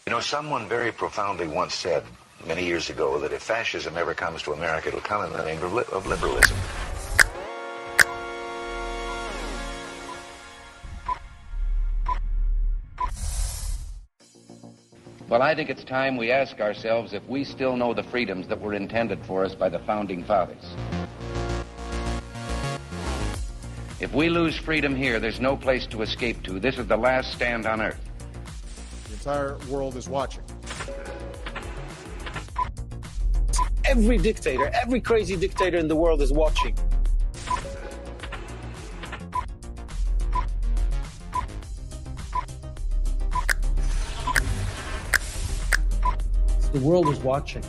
You know, someone very profoundly once said many years ago that if fascism ever comes to America, it'll come in the name of liberalism. Well, I think it's time we ask ourselves if we still know the freedoms that were intended for us by the Founding Fathers. If we lose freedom here, there's no place to escape to. This is the last stand on earth. The entire world is watching. Every dictator, every crazy dictator in the world is watching. The world is watching.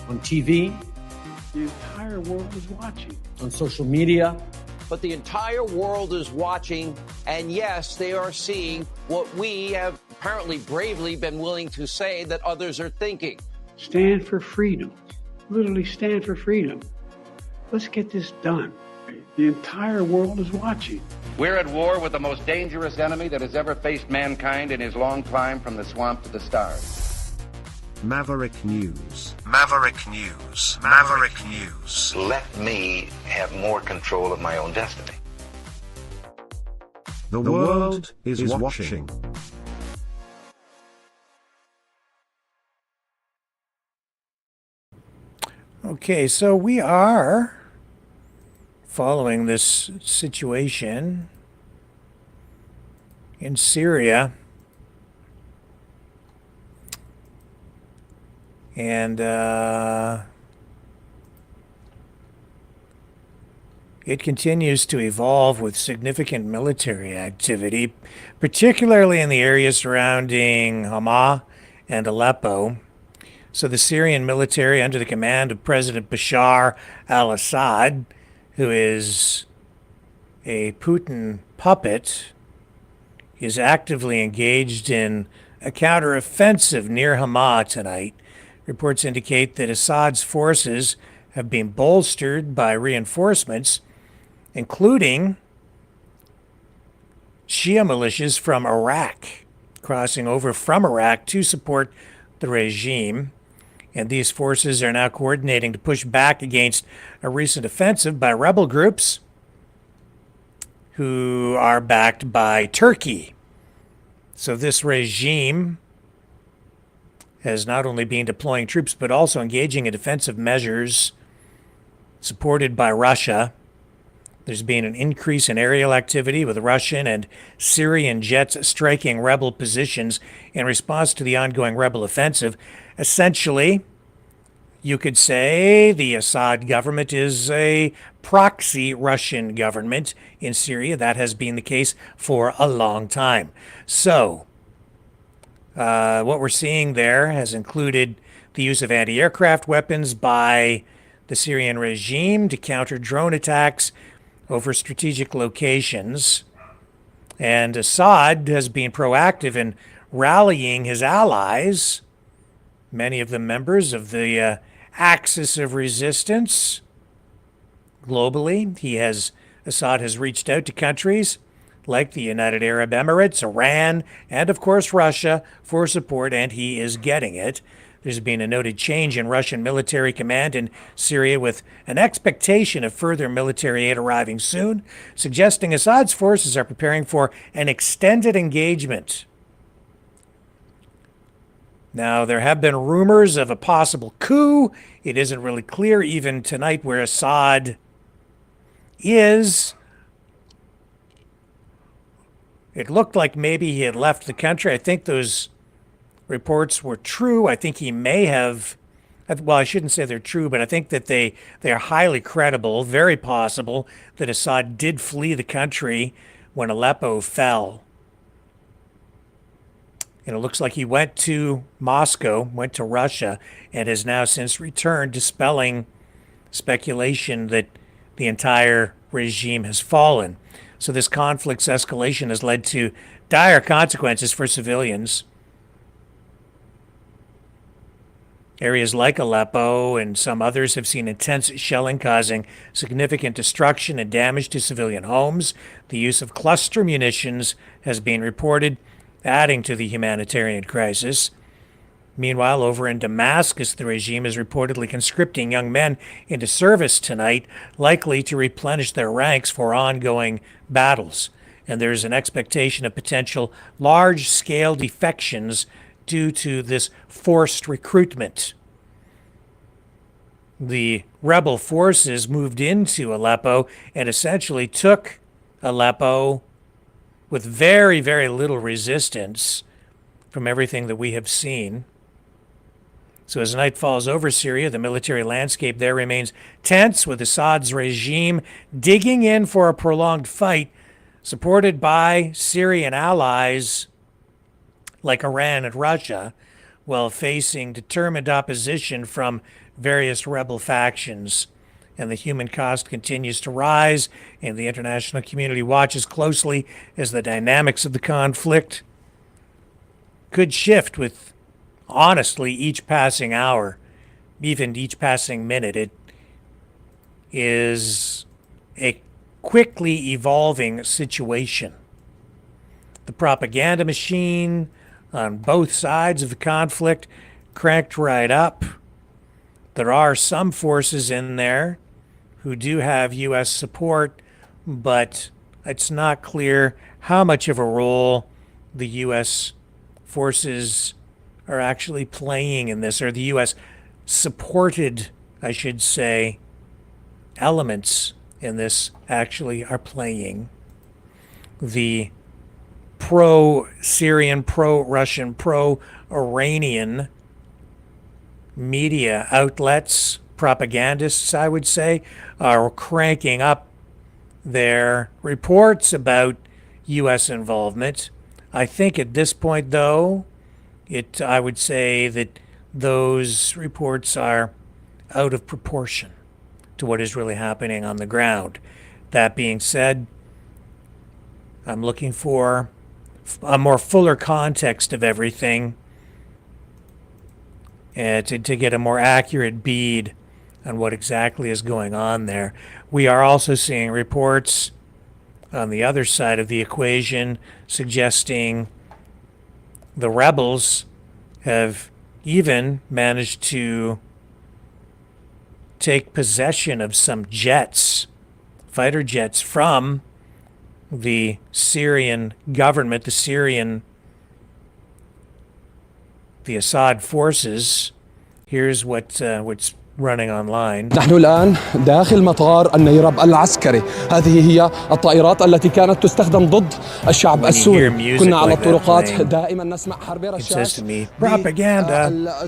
On TV, the entire world is watching. On social media. But the entire world is watching, and yes, they are seeing what we have apparently bravely been willing to say that others are thinking. Stand for freedom. Literally stand for freedom. Let's get this done. The entire world is watching. We're at war with the most dangerous enemy that has ever faced mankind in his long climb from the swamp to the stars. Maverick News. Maverick News. Maverick News. Let me have more control of my own destiny. The world is watching. Okay, so we are following this situation in Syria. And it continues to evolve with significant military activity, particularly in the area surrounding Hama and Aleppo. So the Syrian military, under the command of President Bashar al-Assad, who is a Putin puppet, is actively engaged in a counteroffensive near Hama tonight. Reports indicate that Assad's forces have been bolstered by reinforcements, including Shia militias from Iraq, crossing over from Iraq to support the regime. And these forces are now coordinating to push back against a recent offensive by rebel groups who are backed by Turkey. So this regime has not only been deploying troops, but also engaging in defensive measures supported by Russia. There's been an increase in aerial activity with Russian and Syrian jets striking rebel positions in response to the ongoing rebel offensive. Essentially, you could say the Assad government is a proxy Russian government in Syria. That has been the case for a long time. So, what we're seeing there has included the use of anti-aircraft weapons by the Syrian regime to counter drone attacks over strategic locations. And Assad has been proactive in rallying his allies, many of them members of the Axis of Resistance globally. Assad has reached out to countries like the United Arab Emirates, Iran, and of course Russia for support, and he is getting it. There's been a noted change in Russian military command in Syria, with an expectation of further military aid arriving soon, suggesting Assad's forces are preparing for an extended engagement. Now, there have been rumors of a possible coup. It isn't really clear even tonight where Assad is. It looked like maybe he had left the country. I think those reports were true. I think he may have, well, I shouldn't say they're true, but I think that they are highly credible, very possible that Assad did flee the country when Aleppo fell. And it looks like he went to Moscow, went to Russia, and has now since returned, dispelling speculation that the entire regime has fallen. So this conflict's escalation has led to dire consequences for civilians. Areas like Aleppo and some others have seen intense shelling causing significant destruction and damage to civilian homes. The use of cluster munitions has been reported, adding to the humanitarian crisis. Meanwhile, over in Damascus, the regime is reportedly conscripting young men into service tonight, likely to replenish their ranks for ongoing battles. And there's an expectation of potential large-scale defections due to this forced recruitment. The rebel forces moved into Aleppo and essentially took Aleppo with very, very little resistance from everything that we have seen. So as night falls over Syria, the military landscape there remains tense, with Assad's regime digging in for a prolonged fight, supported by Syrian allies like Iran and Russia, while facing determined opposition from various rebel factions. And the human cost continues to rise, and the international community watches closely as the dynamics of the conflict could shift with, honestly, each passing hour, even each passing minute. It is a quickly evolving situation. The propaganda machine on both sides of the conflict cranked right up. There are some forces in there who do have U.S. support, but it's not clear how much of a role the U.S. forces are actually playing in this, or the U.S. supported, I should say, elements in this actually are playing. The pro-Syrian, pro-Russian, pro-Iranian media outlets, propagandists, I would say, are cranking up their reports about U.S. involvement. I think at this point, though, I would say that those reports are out of proportion to what is really happening on the ground. That being said, I'm looking for a more fuller context of everything and to get a more accurate bead on what exactly is going on there. We are also seeing reports on the other side of the equation suggesting the rebels have even managed to take possession of some jets, fighter jets, from the Syrian government, the Assad forces. Here's what's running online. نحن الآن داخل مطار النيرب العسكري. هذه هي الطائرات التي كانت تستخدم ضد الشعب السوري. كنا على الطرقات دائما نسمع حرب رشاش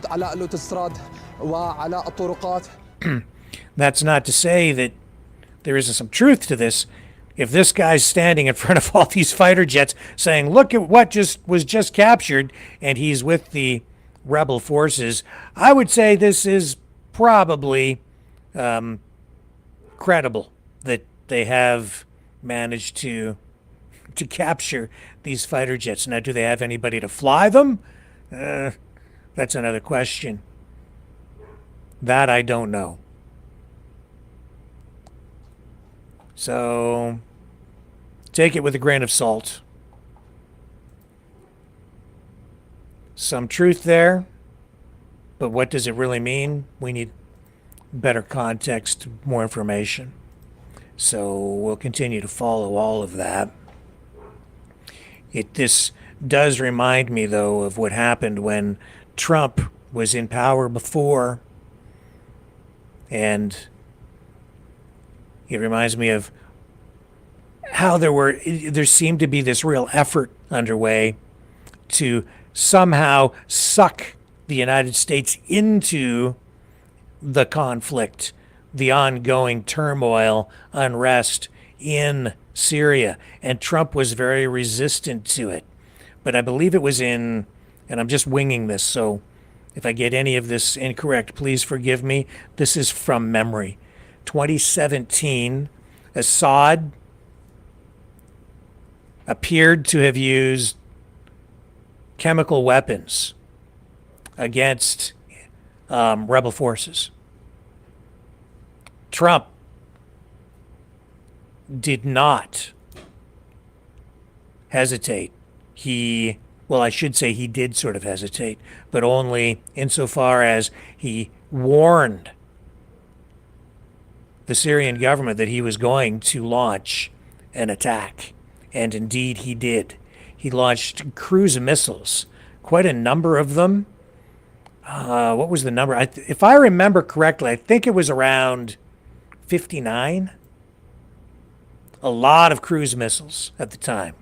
على الأوتوستراد وعلى الطرقات. That's not to say that there isn't some truth to this. If this guy's standing in front of all these fighter jets saying, look at what was just captured, and he's with the rebel forces, I would say this is probably credible that they have managed to capture these fighter jets. Now, do they have anybody to fly them? That's another question. That I don't know. So take it with a grain of salt. Some truth there, but what does it really mean? We need better context, more information. So we'll continue to follow all of that. This does remind me, though, of what happened when Trump was in power before, and it reminds me of how there seemed to be this real effort underway to somehow suck the United States into the conflict, the ongoing turmoil, unrest in Syria. And Trump was very resistant to it. But I believe it was and I'm just winging this, so if I get any of this incorrect, please forgive me. This is from memory. 2017, Assad appeared to have used chemical weapons against rebel forces. Trump did not hesitate. I should say he did sort of hesitate, but only insofar as he warned the Syrian government that he was going to launch an attack. And indeed he did. He launched cruise missiles, quite a number of them. What was the number? If I remember correctly, I think it was around 59. A lot of cruise missiles at the time.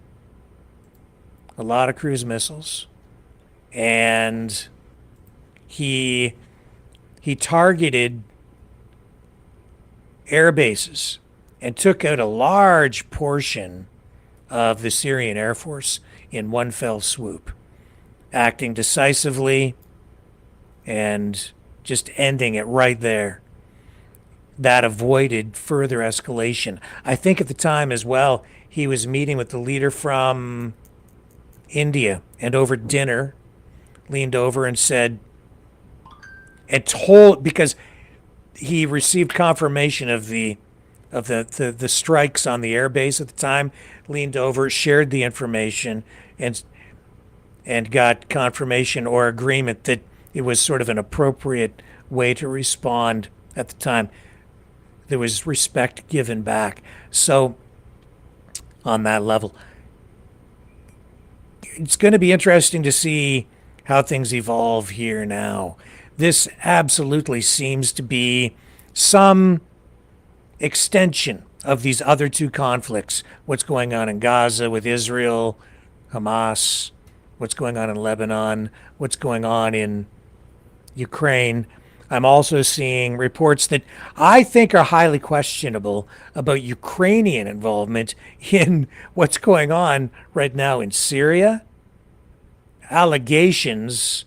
A lot of cruise missiles. And he targeted air bases and took out a large portion of the Syrian Air Force in one fell swoop, acting decisively and just ending it right there. That avoided further escalation. I think at the time as well, he was meeting with the leader from India, and over dinner leaned over and said, and told, because he received confirmation of the strikes on the air base at the time, leaned over, shared the information, and got confirmation or agreement that it was sort of an appropriate way to respond at the time. There was respect given back. So on that level, it's going to be interesting to see how things evolve here now. This absolutely seems to be some extension of these other two conflicts. What's going on in Gaza with Israel, Hamas, what's going on in Lebanon, what's going on in Ukraine. I'm also seeing reports that I think are highly questionable about Ukrainian involvement in what's going on right now in Syria. Accusations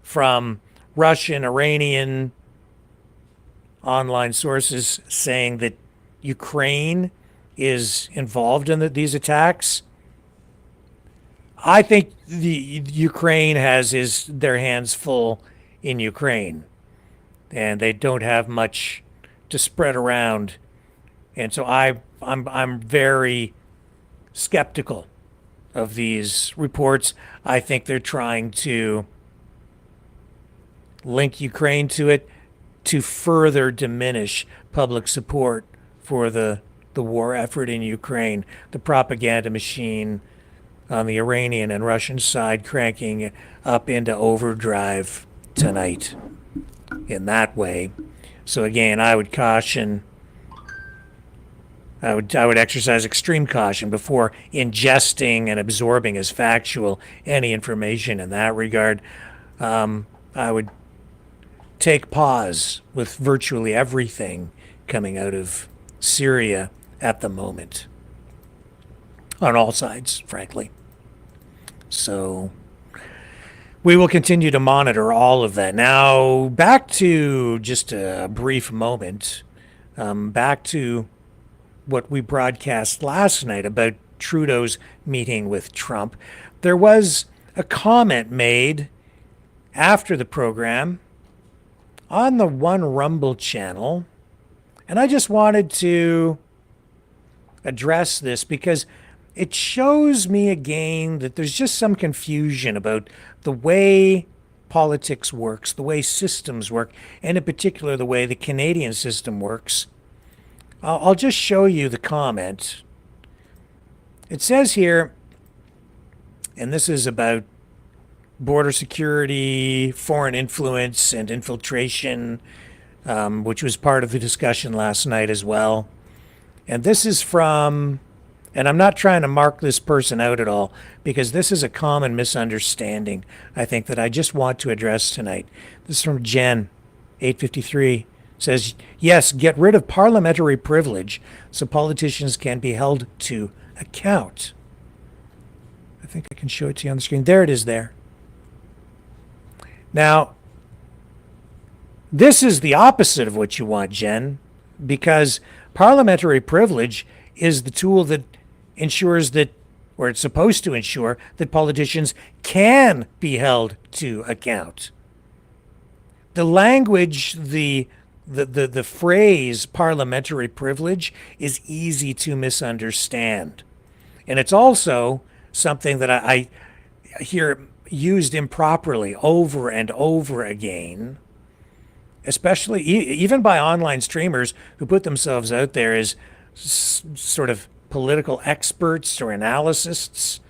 from Russian, Iranian online sources saying that Ukraine is involved in these attacks. I think the Ukraine has their hands full in Ukraine, and they don't have much to spread around, and so I'm very skeptical of these reports. I think they're trying to link Ukraine to it to further diminish public support for the the war effort in Ukraine, the propaganda machine on the Iranian and Russian side cranking up into overdrive tonight in that way. So again, I would exercise extreme caution before ingesting and absorbing as factual any information in that regard. I would take pause with virtually everything coming out of Syria at the moment, on all sides, frankly. So we will continue to monitor all of that. Now, back to just a brief moment, back to what we broadcast last night about Trudeau's meeting with Trump. There was a comment made after the program on the One Rumble channel, and I just wanted to address this because it shows me again that there's just some confusion about the way politics works, the way systems work, and in particular the way the Canadian system works. I'll just show you the comment. It says here, and this is about border security, foreign influence, and infiltration, which was part of the discussion last night as well. And this is from, and I'm not trying to mark this person out at all, because this is a common misunderstanding, I think, that I just want to address tonight. This is from Jen, 853. Says, yes, get rid of parliamentary privilege so politicians can be held to account. I think I can show it to you on the screen. There it is there. Now, this is the opposite of what you want, Jen, because parliamentary privilege is the tool that ensures that, or it's supposed to ensure, that politicians can be held to account. The language, the phrase parliamentary privilege is easy to misunderstand. And it's also something that I hear used improperly over and over again, especially even by online streamers who put themselves out there as sort of political experts or analysts,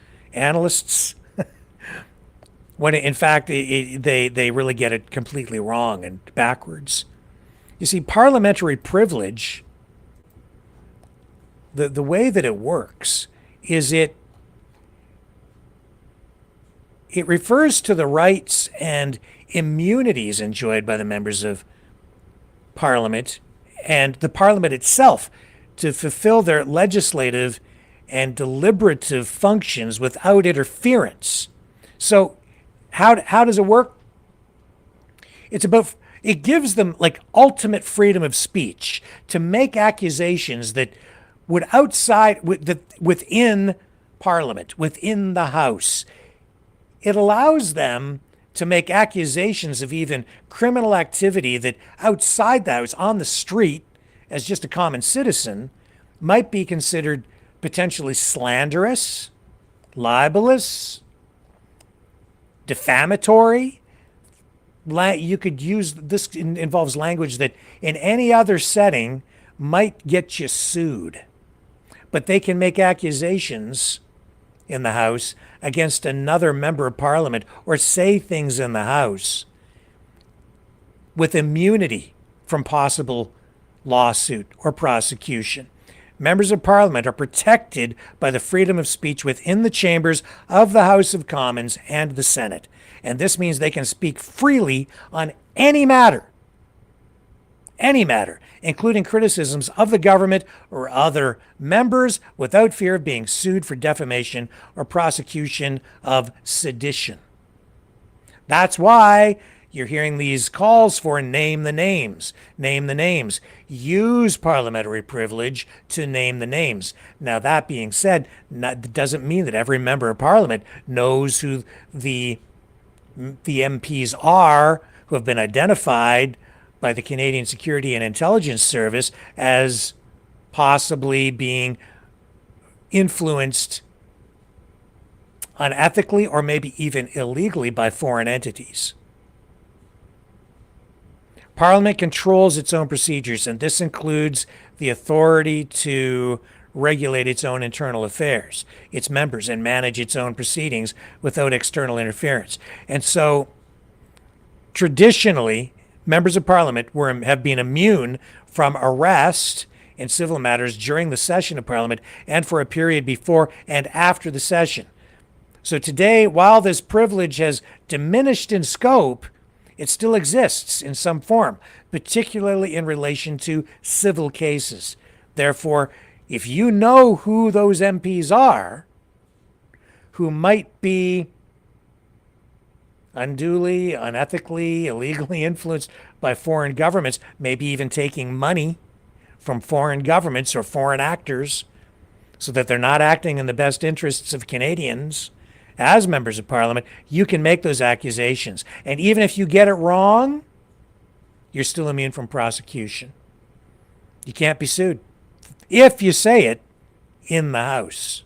when in fact they really get it completely wrong and backwards. You see, parliamentary privilege, the way that it works is it refers to the rights and immunities enjoyed by the members of Parliament and the Parliament itself to fulfill their legislative and deliberative functions without interference. So how does it work? It gives them like ultimate freedom of speech to make accusations that would within Parliament, within the House. It allows them to make accusations of even criminal activity that outside the House, on the street, as just a common citizen, might be considered potentially slanderous, libelous, defamatory. You could use this, involves language that in any other setting might get you sued. But they can make accusations in the House against another member of Parliament or say things in the House with immunity from possible lawsuit or prosecution. Members of Parliament are protected by the freedom of speech within the chambers of the House of Commons and the Senate. And this means they can speak freely on any matter, including criticisms of the government or other members without fear of being sued for defamation or prosecution of sedition. That's why you're hearing these calls for name the names. Use parliamentary privilege to name the names. Now, that being said, that doesn't mean that every member of Parliament knows who the MPs are who have been identified by the Canadian Security and Intelligence Service as possibly being influenced unethically or maybe even illegally by foreign entities. Parliament controls its own procedures, and this includes the authority to regulate its own internal affairs, its members, and manage its own proceedings without external interference. And so, traditionally, members of Parliament have been immune from arrest in civil matters during the session of Parliament and for a period before and after the session. So today, while this privilege has diminished in scope, it still exists in some form, particularly in relation to civil cases. Therefore, if you know who those MPs are, who might be unduly, unethically, illegally influenced by foreign governments, maybe even taking money from foreign governments or foreign actors so that they're not acting in the best interests of Canadians as members of Parliament, you can make those accusations. And even if you get it wrong, you're still immune from prosecution. You can't be sued if you say it in the House.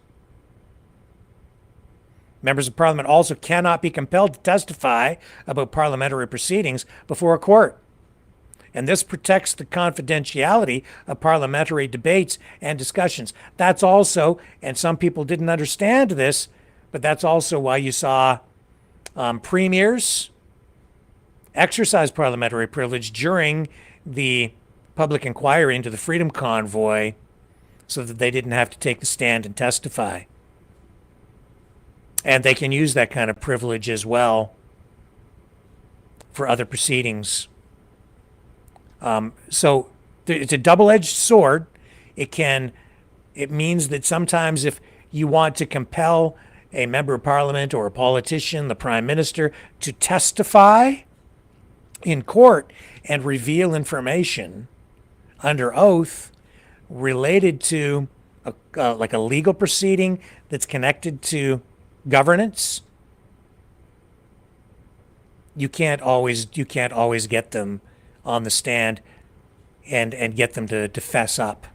Members of Parliament also cannot be compelled to testify about parliamentary proceedings before a court. And this protects the confidentiality of parliamentary debates and discussions. That's also, and some people didn't understand this, but that's also why you saw premiers exercise parliamentary privilege during the public inquiry into the Freedom Convoy so that they didn't have to take the stand and testify. And they can use that kind of privilege as well for other proceedings. So it's a double-edged sword. It means that sometimes if you want to compel a member of Parliament or a politician, the Prime Minister, to testify in court and reveal information under oath related to like a legal proceeding that's connected to governance, you can't always get them on the stand and get them to fess up.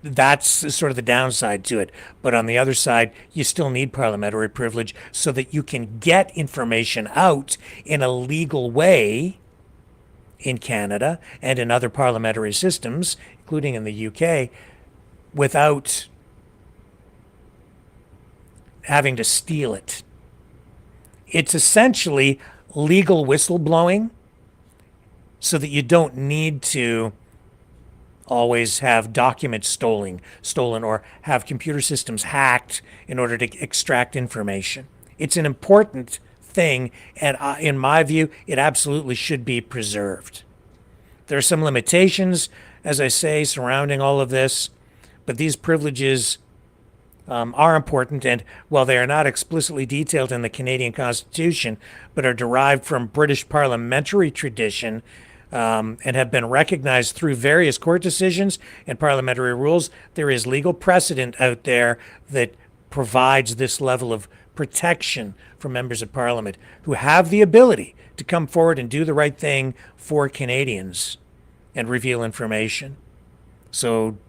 That's sort of the downside to it. But on the other side, you still need parliamentary privilege so that you can get information out in a legal way in Canada and in other parliamentary systems, including in the UK, without having to steal it. It's essentially legal whistleblowing so that you don't need to always have documents stolen or have computer systems hacked in order to extract information. It's an important thing, and in my view, it absolutely should be preserved. There are some limitations, as I say, surrounding all of this, but these privileges are important, and while they are not explicitly detailed in the Canadian Constitution, but are derived from British parliamentary tradition, and have been recognized through various court decisions and parliamentary rules, there is legal precedent out there that provides this level of protection for members of Parliament who have the ability to come forward and do the right thing for Canadians and reveal information. So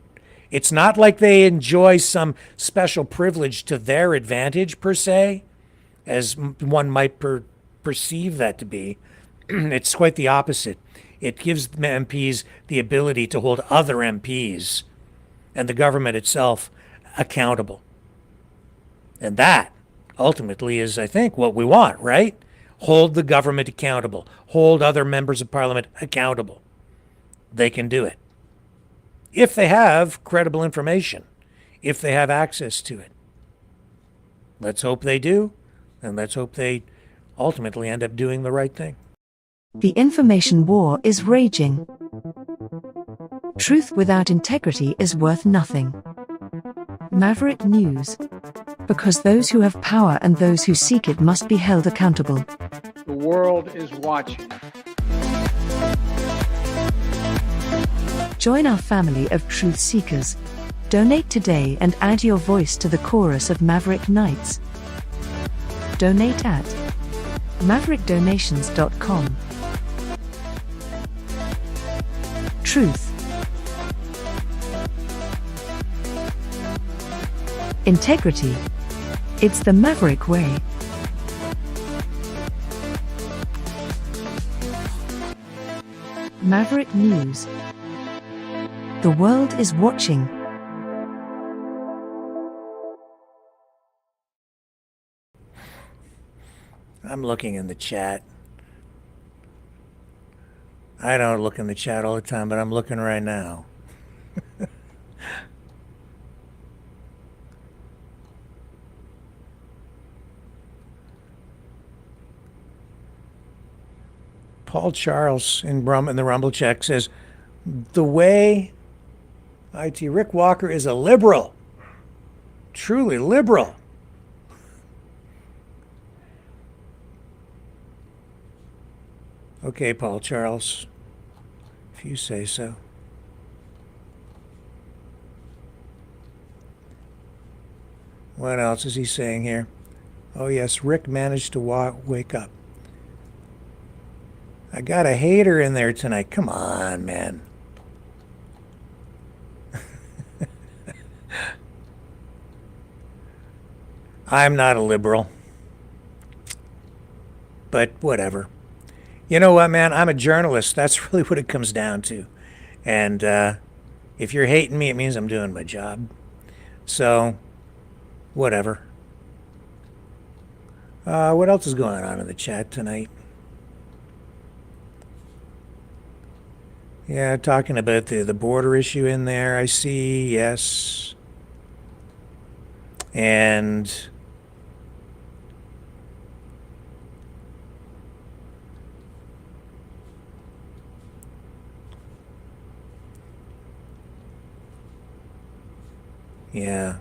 it's not like they enjoy some special privilege to their advantage, per se, as one might perceive that to be. It's quite the opposite. It gives MPs the ability to hold other MPs and the government itself accountable. And that ultimately is, I think, what we want, right? Hold the government accountable. Hold other members of Parliament accountable. They can do it. If they have credible information, if they have access to it. Let's hope they do, and let's hope they ultimately end up doing the right thing. The information war is raging. Truth without integrity is worth nothing. Maverick News. Because those who have power and those who seek it must be held accountable. The world is watching. Join our family of truth seekers. Donate today and add your voice to the chorus of Maverick Knights. Donate at maverickdonations.com. Truth. Integrity. It's the Maverick way. Maverick News. The world is watching. I'm looking in the chat. I don't look in the chat all the time, but I'm looking right now. Paul Charles in the Rumble Check says, the way IT Rick Walker is a liberal. Truly liberal. Okay, Paul Charles, if you say so. What else is he saying here? Oh yes, Rick managed to wake up. I got a hater in there tonight. Come on, man. I'm not a liberal. But whatever. You know what, man? I'm a journalist. That's really what it comes down to. And if you're hating me, it means I'm doing my job. So, whatever. What else is going on in the chat tonight? Yeah, talking about the border issue in there, I see, yes. And yeah.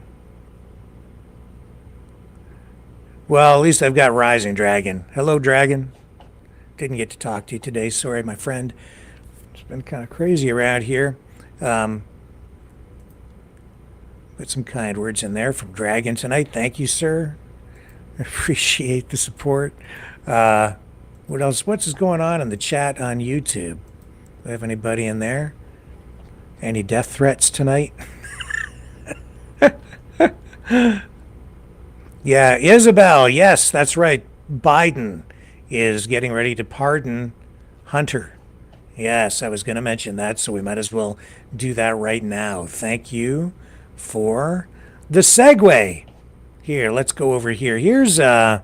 Well, at least I've got Rising Dragon. Hello, Dragon. Didn't get to talk to you today. Sorry, my friend. It's been kind of crazy around here. Put some kind words in there from Dragon tonight. Thank you, sir. Appreciate the support. What else? What's going on in the chat on YouTube? Do we have anybody in there? Any death threats tonight? Yeah, Isabel. Yes, that's right. Biden is getting ready to pardon Hunter. Yes, I was going to mention that, so we might as well do that right now. Thank you for the segue. Here, let's go over here. Here's, let's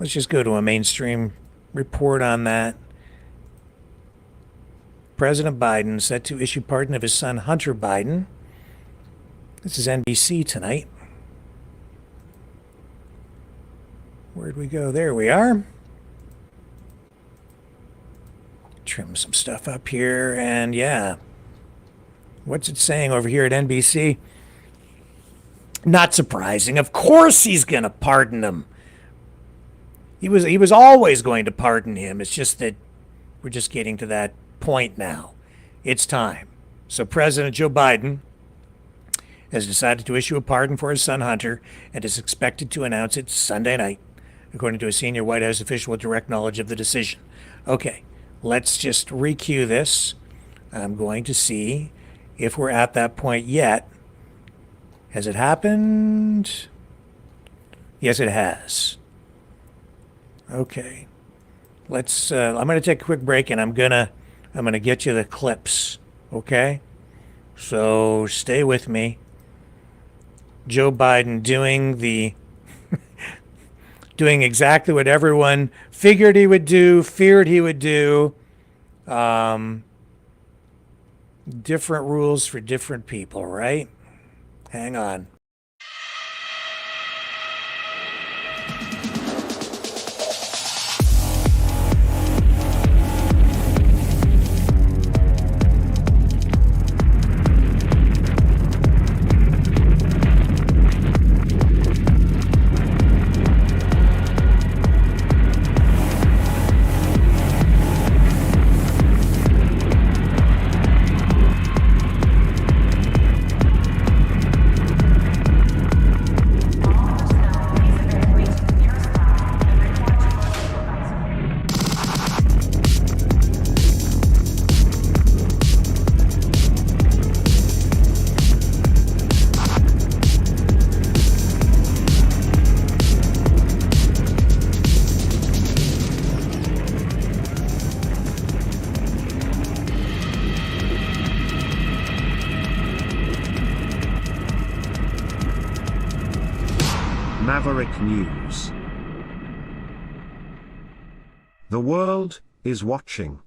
just go to a mainstream report on that. President Biden set to issue pardon of his son, Hunter Biden. This is NBC tonight. Where'd we go? There we are. Trim some stuff up here, and yeah. What's it saying over here at NBC? Not surprising. Of course he's going to pardon him. He was always going to pardon him. It's just that we're just getting to that point now. It's time. So President Joe Biden has decided to issue a pardon for his son Hunter and is expected to announce it Sunday night, according to a senior White House official with direct knowledge of the decision. Okay, let's just re-cue this. I'm going to see if we're at that point yet. Has it happened? Yes, it has. Okay. Let's I'm going to take a quick break, and I'm going to get you the clips, okay? So stay with me. Joe Biden doing exactly what everyone figured he would do, feared he would do. Different rules for different people, right? Hang on. Maverick News. The world is watching.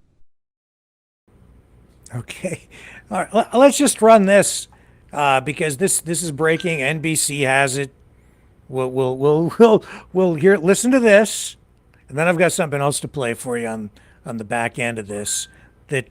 Okay. All right. Let's just run this because this is breaking. NBC has it. We'll hear. Listen to this, and then I've got something else to play for you on the back end of this. That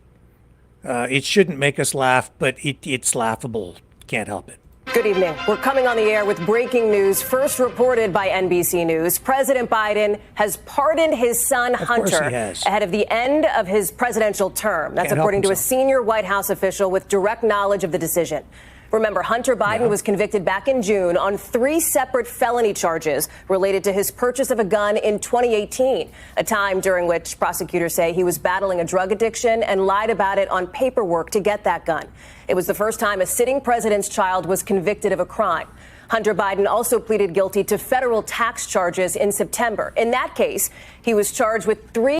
it shouldn't make us laugh, but it's laughable. Can't help it. Good evening. We're coming on the air with breaking news, first reported by NBC News. President Biden has pardoned his son, Hunter, ahead of the end of his presidential term. That's according to a senior White House official with direct knowledge of the decision. Remember, Hunter Biden was convicted back in June on 3 separate felony charges related to his purchase of a gun in 2018, a time during which prosecutors say he was battling a drug addiction and lied about it on paperwork to get that gun. It was the first time a sitting president's child was convicted of a crime. Hunter Biden also pleaded guilty to federal tax charges in September. In that case, he was charged with 3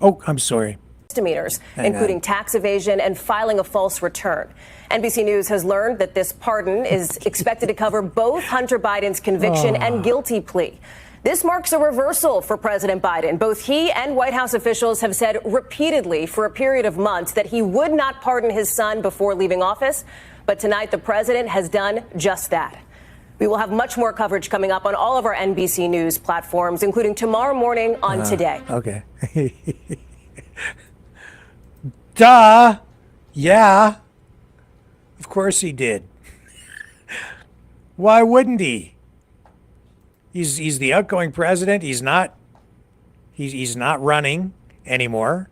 misdemeanors, including tax evasion and filing a false return. NBC News has learned that this pardon is expected to cover both Hunter Biden's conviction and guilty plea. This marks a reversal for President Biden. Both he and White House officials have said repeatedly for a period of months that he would not pardon his son before leaving office. But tonight, the president has done just that. We will have much more coverage coming up on all of our NBC News platforms, including tomorrow morning on Today. Okay. Duh. Yeah. Of course he did. Why wouldn't he? He's the outgoing president. He's not running anymore.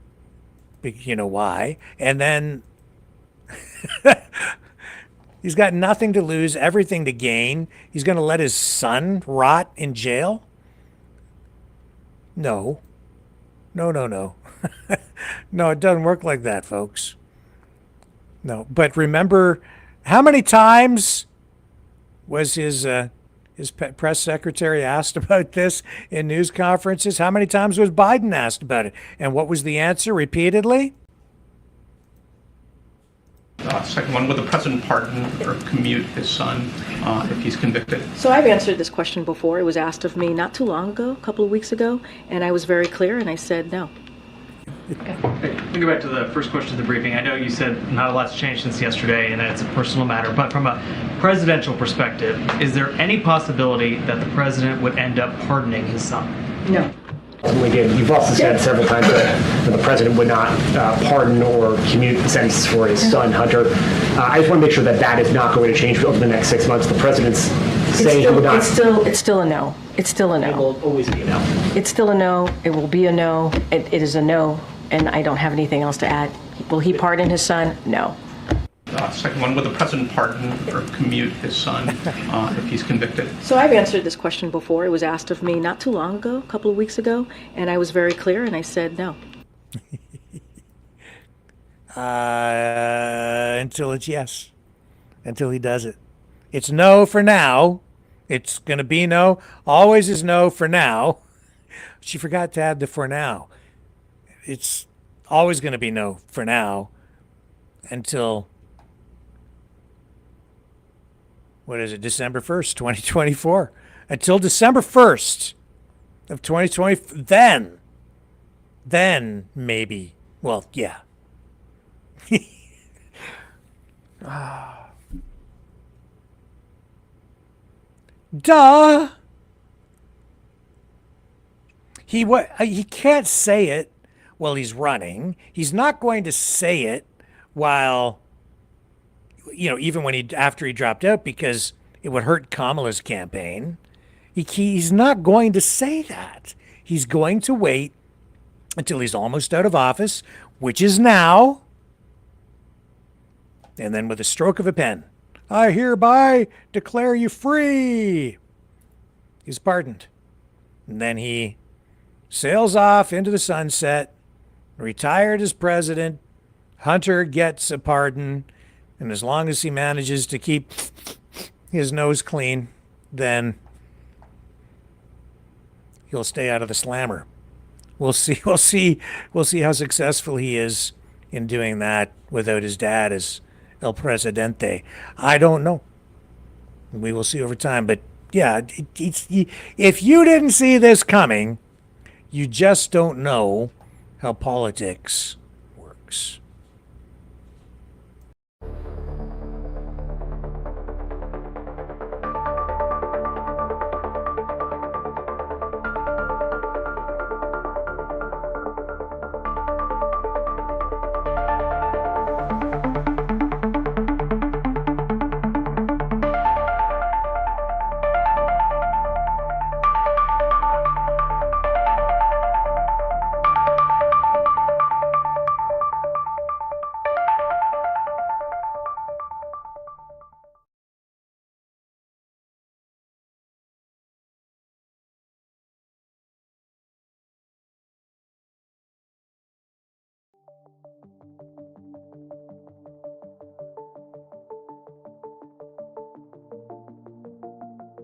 You know why? And then he's got nothing to lose, everything to gain. He's going to let his son rot in jail? No. No. No, it doesn't work like that, folks. No, but remember, how many times was his press secretary asked about this in news conferences? How many times was Biden asked about it? And what was the answer repeatedly? Second one, would the president pardon or commute his son if he's convicted? So I've answered this question before. It was asked of me not too long ago, a couple of weeks ago, and I was very clear and I said no. Okay. Let me go back to the first question of the briefing. I know you said not a lot's changed since yesterday and that it's a personal matter, but from a presidential perspective, is there any possibility that the president would end up pardoning his son? No. You've also said several times that the president would not pardon or commute the sentence for his son, Hunter. I just want to make sure that that is not going to change over the next 6 months. The president's saying he would not. It's still a no. It's still a no. It will always be a no. It's still a no. It will be a no. It is a no, and I don't have anything else to add. Will he pardon his son? No. Second one, would the president pardon or commute his son if he's convicted? So I've answered this question before. It was asked of me not too long ago, a couple of weeks ago, and I was very clear and I said no. Until it's yes. Until he does it. It's no for now. It's going to be no. Always is no for now. She forgot to add the for now. It's always going to be no for now until, what is it, December 1st, 2024. Until December 1st of 2020, then maybe. Well, yeah. Duh. He can't say it while he's running. He's not going to say it while, even when after he dropped out, because it would hurt Kamala's campaign. He's not going to say that. He's going to wait until he's almost out of office, which is now. And then with a stroke of a pen, I hereby declare you free. He's pardoned. And then he sails off into the sunset, retired as president. Hunter gets a pardon. And as long as he manages to keep his nose clean, then he'll stay out of the slammer. We'll see how successful he is in doing that without his dad as El Presidente. I don't know. We will see over time, but yeah, if you didn't see this coming, you just don't know how politics works.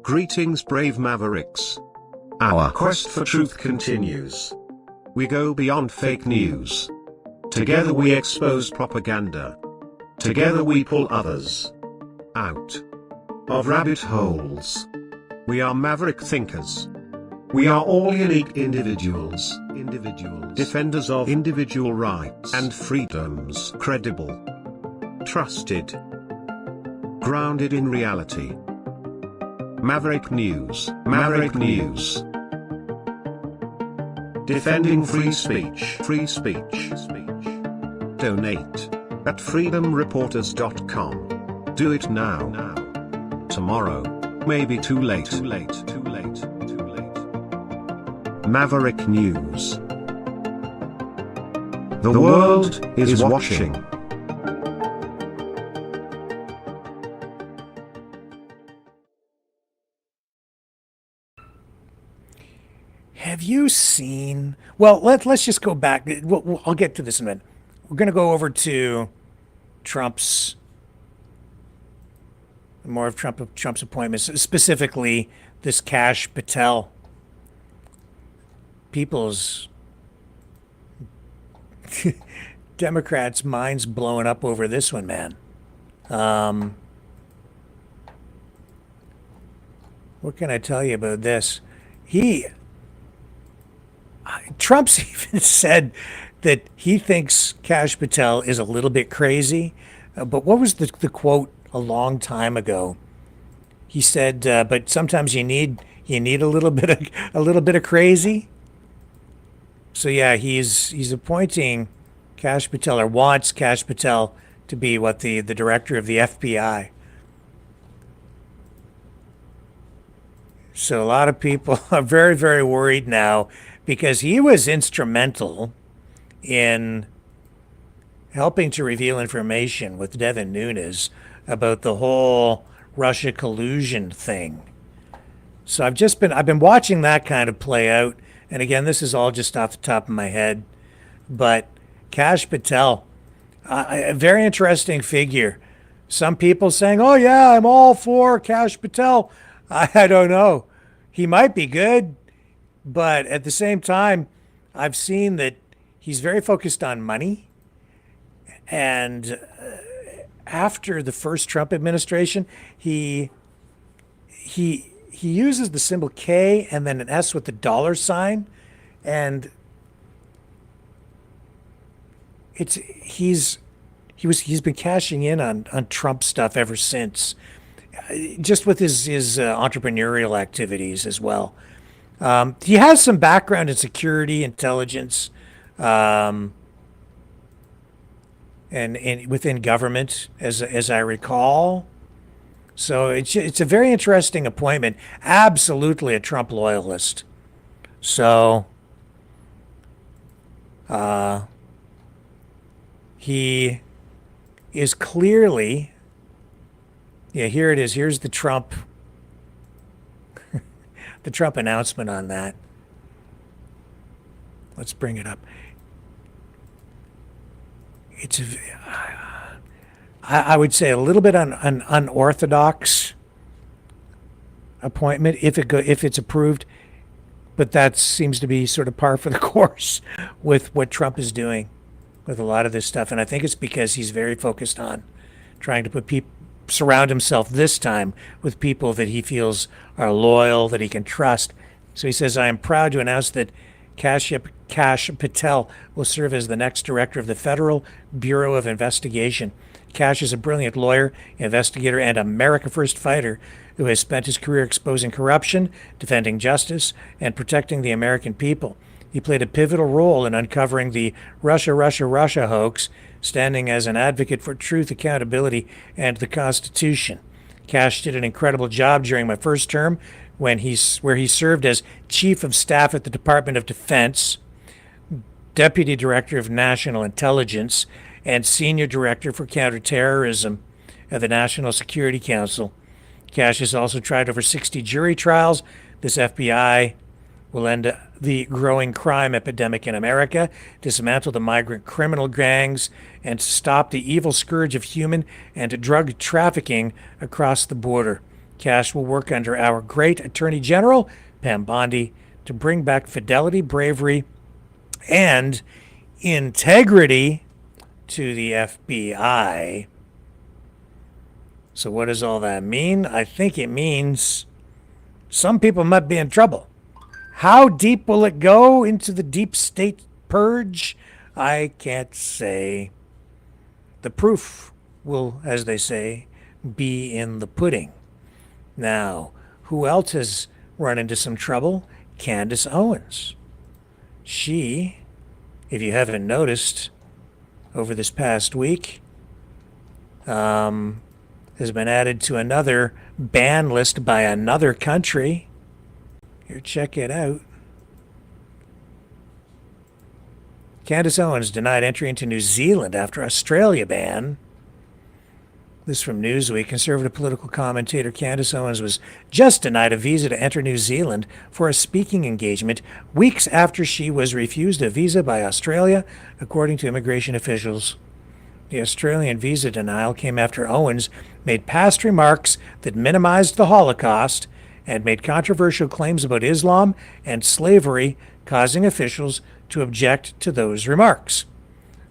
Greetings, brave Mavericks. Our quest for truth continues. We go beyond fake news. Together we expose propaganda. Together we pull others out of rabbit holes. We are maverick thinkers. We are all unique individuals, defenders of individual rights and freedoms, credible, trusted, grounded in reality. Maverick News, Maverick News. Defending free speech, free speech. Donate at freedomreporters.com. Do it now. Tomorrow may be too late. Maverick News. The world is watching. Have you seen? Well, let's just go back. I'll get to this in a minute. We're going to go over to Trump's more of Trump's appointments, specifically this Kash Patel. People's Democrats' minds blowing up over this one, man. What can I tell you about this? Trump's even said that he thinks Kash Patel is a little bit crazy. But what was the quote a long time ago? He said, "But sometimes you need a little bit of crazy." So yeah, he's appointing Kash Patel, or wants Kash Patel to be the director of the FBI. So a lot of people are very, very worried now, because he was instrumental in helping to reveal information with Devin Nunes about the whole Russia collusion thing. So I've been watching that kind of play out. And again, this is all just off the top of my head. But Kash Patel, a very interesting figure. Some people saying, "Oh yeah, I'm all for Kash Patel." I don't know. He might be good. But at the same time, I've seen that he's very focused on money. And after the first Trump administration, he uses the symbol K and then an S with the dollar sign, and he's been cashing in on Trump stuff ever since, just with his entrepreneurial activities as well. He has some background in security, intelligence, and within government, as I recall. So it's a very interesting appointment. Absolutely a Trump loyalist. So he is clearly, yeah, here it is. Here's the Trump announcement on that. Let's bring it up. It's I would say a little bit an unorthodox appointment if it's approved, but that seems to be sort of par for the course with what Trump is doing with a lot of this stuff. And I think it's because he's very focused on trying to put surround himself this time with people that he feels are loyal, that he can trust. So he says, I am proud to announce that Kash Patel will serve as the next director of the Federal Bureau of Investigation. Kash is a brilliant lawyer, investigator, and America First fighter who has spent his career exposing corruption, defending justice, and protecting the American people. He played a pivotal role in uncovering the Russia hoax, standing as an advocate for truth, accountability, and the Constitution. Kash did an incredible job during my first term where he served as Chief of Staff at the Department of Defense, Deputy Director of National Intelligence, and Senior Director for Counterterrorism at the National Security Council. Kash has also tried over 60 jury trials. This FBI will end the growing crime epidemic in America, dismantle the migrant criminal gangs, and stop the evil scourge of human and drug trafficking across the border. Kash will work under our great Attorney General, Pam Bondi, to bring back fidelity, bravery, and integrity to the FBI. So what does all that mean? I think it means some people might be in trouble. How deep will it go into the deep state purge? I can't say. The proof will, as they say, be in the pudding. Now, who else has run into some trouble? Candace Owens. She, if you haven't noticed, over this past week, has been added to another ban list by another country. Here, check it out. Candace Owens denied entry into New Zealand after Australia ban. This from Newsweek. Conservative political commentator Candace Owens was just denied a visa to enter New Zealand for a speaking engagement weeks after she was refused a visa by Australia, according to immigration officials. The Australian visa denial came after Owens made past remarks that minimized the Holocaust and made controversial claims about Islam and slavery, causing officials to object to those remarks.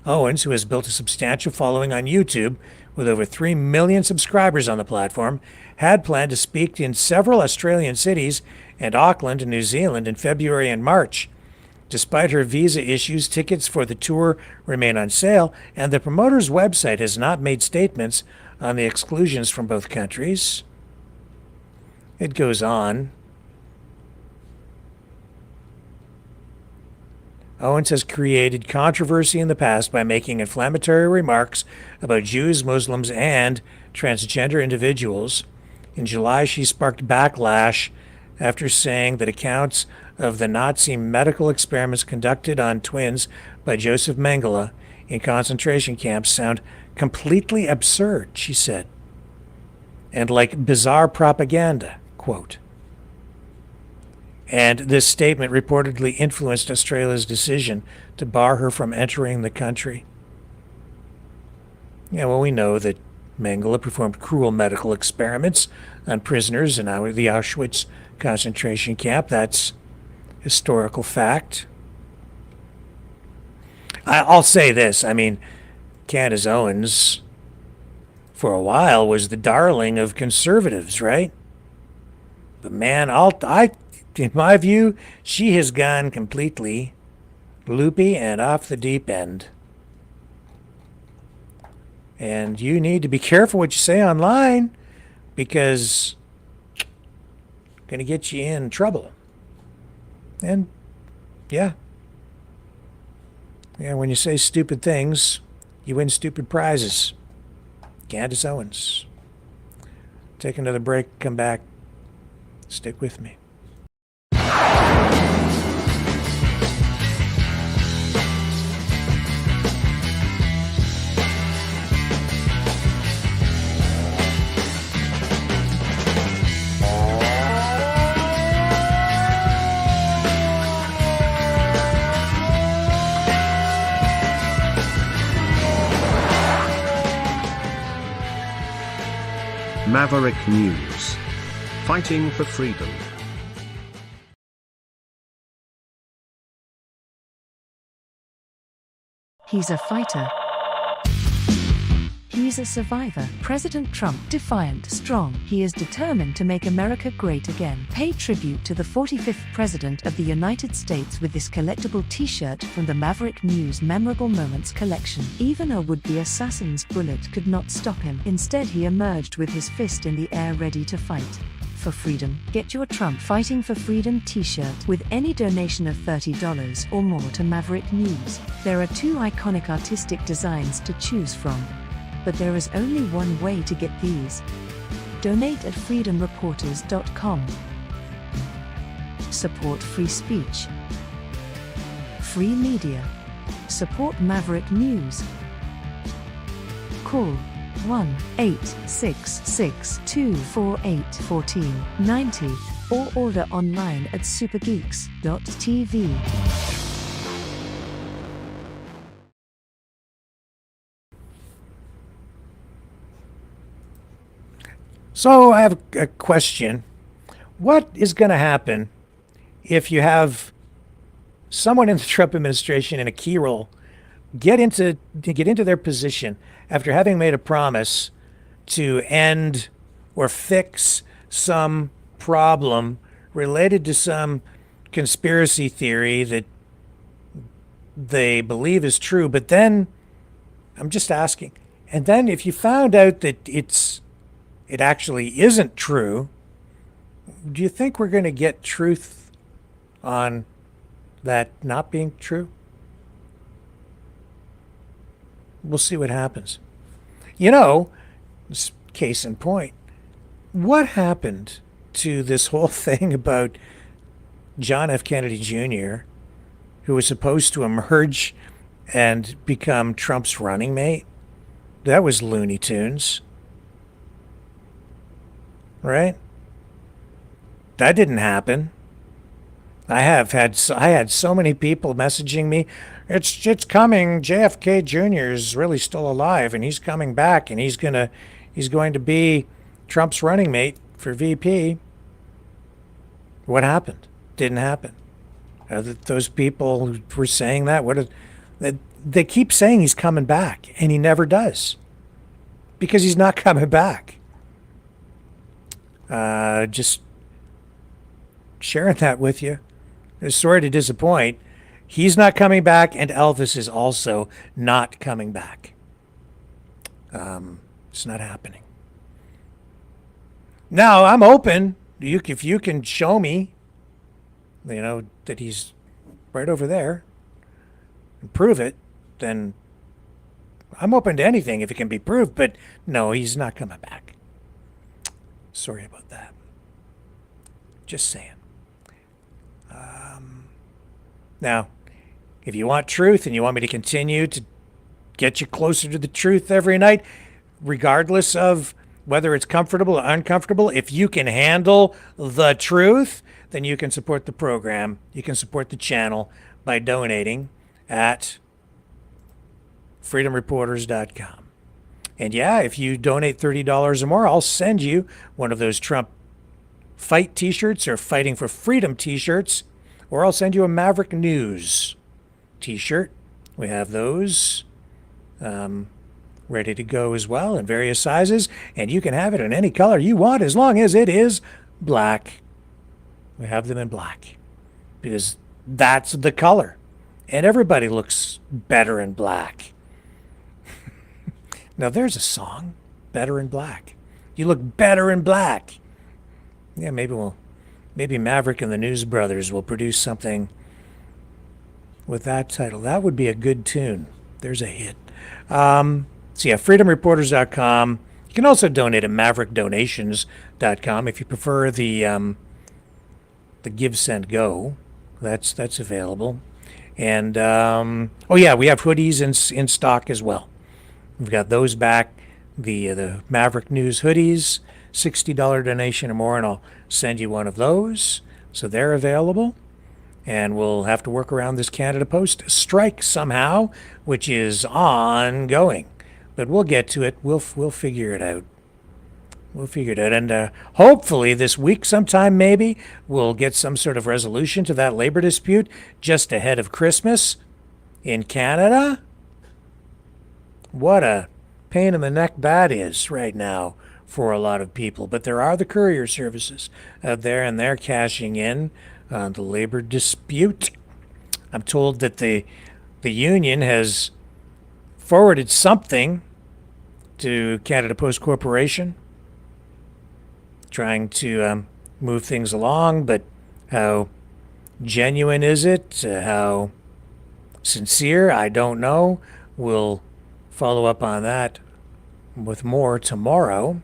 Owens, who has built a substantial following on YouTube with over 3 million subscribers on the platform, had planned to speak in several Australian cities and Auckland, New Zealand, in February and March. Despite her visa issues, tickets for the tour remain on sale, and the promoter's website has not made statements on the exclusions from both countries. It goes on. Owens has created controversy in the past by making inflammatory remarks about Jews, Muslims, and transgender individuals. In July, she sparked backlash after saying that accounts of the Nazi medical experiments conducted on twins by Joseph Mengele in concentration camps sound completely absurd, she said, and like bizarre propaganda, quote. And this statement reportedly influenced Australia's decision to bar her from entering the country. Yeah, well, we know that Mengele performed cruel medical experiments on prisoners in the Auschwitz concentration camp. That's historical fact. I'll say this. I mean, Candace Owens, for a while, was the darling of conservatives, right? But man, in my view, she has gone completely loopy and off the deep end. And you need to be careful what you say online, because it's going to get you in trouble. And yeah, when you say stupid things, you win stupid prizes. Candace Owens. Take another break, come back, stick with me. Maverick News. Fighting for freedom. He's a fighter. He He's a survivor. President Trump, defiant, strong. He is determined to make America great again. Pay tribute to the 45th President of the United States with this collectible t-shirt from the Maverick News Memorable Moments collection. Even a would-be assassin's bullet could not stop him. Instead, he emerged with his fist in the air ready to fight. For freedom. Get your Trump Fighting for Freedom t-shirt with any donation of $30 or more to Maverick News. There are 2 iconic artistic designs to choose from. But there is only one way to get these. Donate at freedomreporters.com. Support free speech. Free media. Support Maverick News. Call 1-866-248-1490 or order online at supergeeks.tv. So I have a question. What is going to happen if you have someone in the Trump administration in a key role get into their position after having made a promise to end or fix some problem related to some conspiracy theory that they believe is true, but then I'm just asking, and then if you found out that it actually isn't true, do you think we're going to get truth on that not being true? We'll see what happens. You know, case in point, what happened to this whole thing about John F. Kennedy Jr., who was supposed to emerge and become Trump's running mate? That was Looney Tunes, right? That didn't happen. I had so many people messaging me, it's coming. JFK Jr. is really still alive, and he's coming back, and he's going to be Trump's running mate for VP. What happened? Didn't happen. Those people who were saying that, they keep saying he's coming back, and he never does, because he's not coming back. Just sharing that with you. Sorry to disappoint. He's not coming back, and Elvis is also not coming back. It's not happening. Now, I'm open. If you can show me, that he's right over there and prove it, then I'm open to anything if it can be proved. But no, he's not coming back. Sorry about that. Just saying. Now, if you want truth and you want me to continue to get you closer to the truth every night, regardless of whether it's comfortable or uncomfortable, if you can handle the truth, then you can support the program. You can support the channel by donating at freedomreporters.com. And yeah, if you donate $30 or more, I'll send you one of those Trump Fight t-shirts or Fighting for Freedom t-shirts, or I'll send you a Maverick News t-shirt. We have those ready to go as well in various sizes, and you can have it in any color you want as long as it is black. We have them in black because that's the color, and everybody looks better in black. Now there's a song, Better in Black. You look better in black. Yeah, maybe Maverick and the News Brothers will produce something with that title. That would be a good tune. There's a hit. So yeah, freedomreporters.com. You can also donate at maverickdonations.com if you prefer the Give, Send, Go. That's available. And oh yeah, we have hoodies in stock as well. We've got those back. The Maverick News hoodies, $60 donation or more, and I'll send you one of those. So they're available. And we'll have to work around this Canada Post strike somehow, which is ongoing. But we'll get to it. We'll figure it out. We'll figure it out. And hopefully this week sometime maybe we'll get some sort of resolution to that labor dispute just ahead of Christmas in Canada. What a pain in the neck that is right now for a lot of people. But there are the courier services out there, and they're cashing in on the labor dispute. I'm told that the union has forwarded something to Canada Post Corporation, trying to move things along, but how genuine is it? How sincere? I don't know. We'll follow up on that with more tomorrow.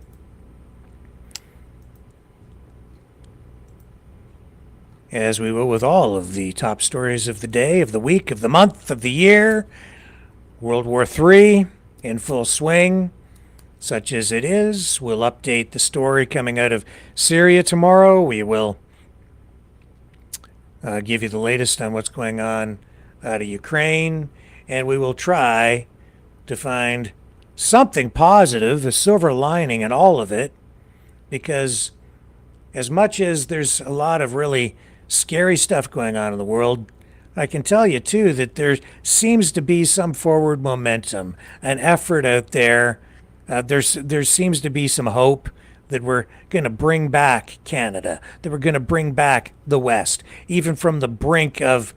As we will with all of the top stories of the day, of the week, of the month, of the year. World War III in full swing, such as it is. We'll update the story coming out of Syria tomorrow. We will give you the latest on what's going on out of Ukraine, and we will try to find something positive, a silver lining in all of it, because as much as there's a lot of really scary stuff going on in the world, I can tell you too that there seems to be some forward momentum, an effort out there. There seems to be some hope that we're going to bring back Canada, that we're going to bring back the West, even from the brink of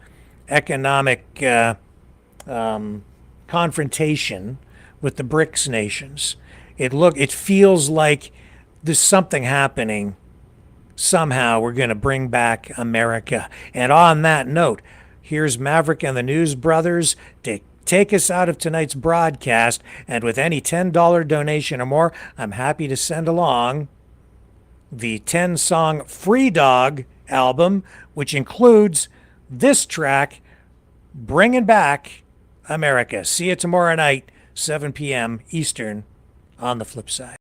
economic confrontation with the BRICS nations. It feels like there's something happening. Somehow we're going to bring back America. And on that note, here's Maverick and the News Brothers to take us out of tonight's broadcast. And with any $10 donation or more, I'm happy to send along the 10-song Free Dog album, which includes this track, Bringing Back America. See you tomorrow night, 7 p.m. Eastern, on The Flip Side.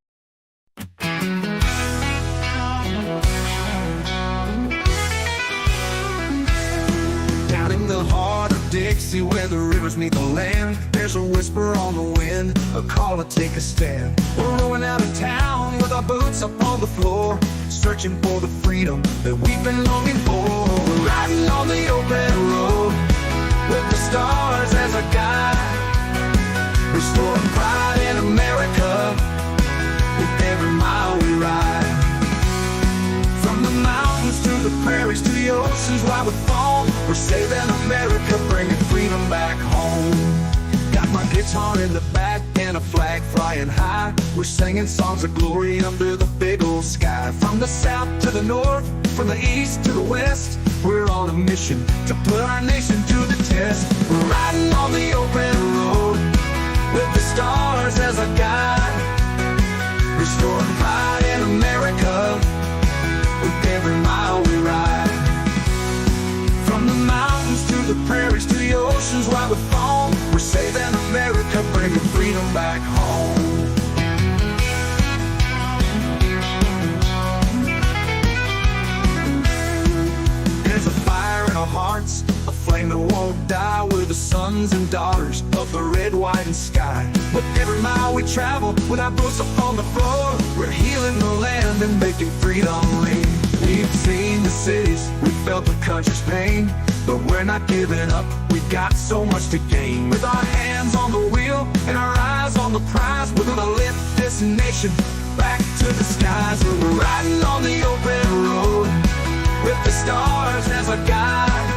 The heart of Dixie, where the rivers meet the land, there's a whisper on the wind, a call to take a stand. We're rolling out of town with our boots up on the floor, searching for the freedom that we've been longing for. We're riding on the open road with the stars as a guide, restoring pride in America with every mile we ride. From the mountains to the prairies to the oceans wide with foam, we're saving America, bringing freedom back home. Got my guitar in the back and a flag flying high. We're singing songs of glory under the big old sky. From the south to the north, from the east to the west, we're on a mission to put our nation to the test. We're riding on the open road with the stars as a guide, restoring pride in America with every mile we ride. From the mountains to the prairies to the oceans wide with foam, we're saving America, bringing freedom back home. There's a fire in our hearts, a flame that won't die. We're the sons and daughters of the red, white, and sky. With every mile we travel, with our boots up on the floor, we're healing the land and making freedom ring. We've seen the cities, we felt the country's pain, but we're not giving up, we've got so much to gain. With our hands on the wheel and our eyes on the prize, we're gonna lift this nation back to the skies. We're riding on the open road with the stars as a guide,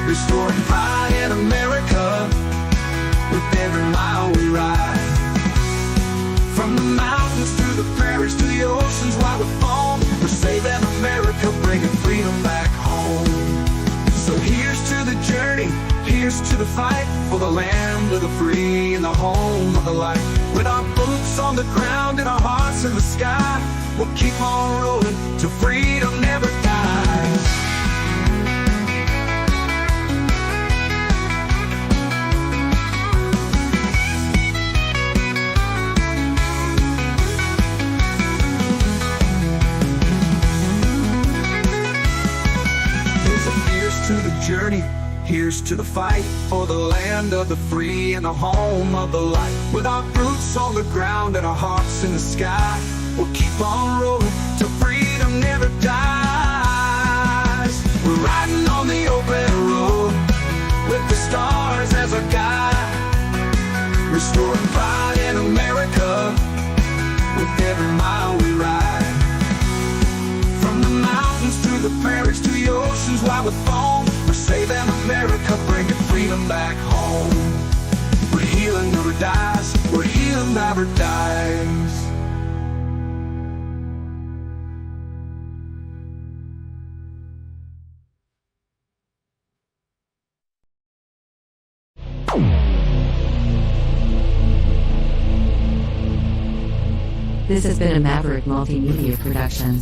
restoring pride in America with every mile we ride. From the mountains to the prairies to the oceans wide with foam, we're saving America, bringing freedom back home. So here's to the journey, here's to the fight, for the land of the free and the home of the light. With our boots on the ground and our hearts in the sky, we'll keep on rolling till freedom never dies. To the journey, here's to the fight, for the land of the free and the home of the light. With our boots on the ground and our hearts in the sky, we'll keep on rolling till freedom never dies. We're riding on the open road with the stars as a guide, restoring pride in America. freedom back home. Where healing never dies, where healing never dies. This has been a Maverick Multimedia production.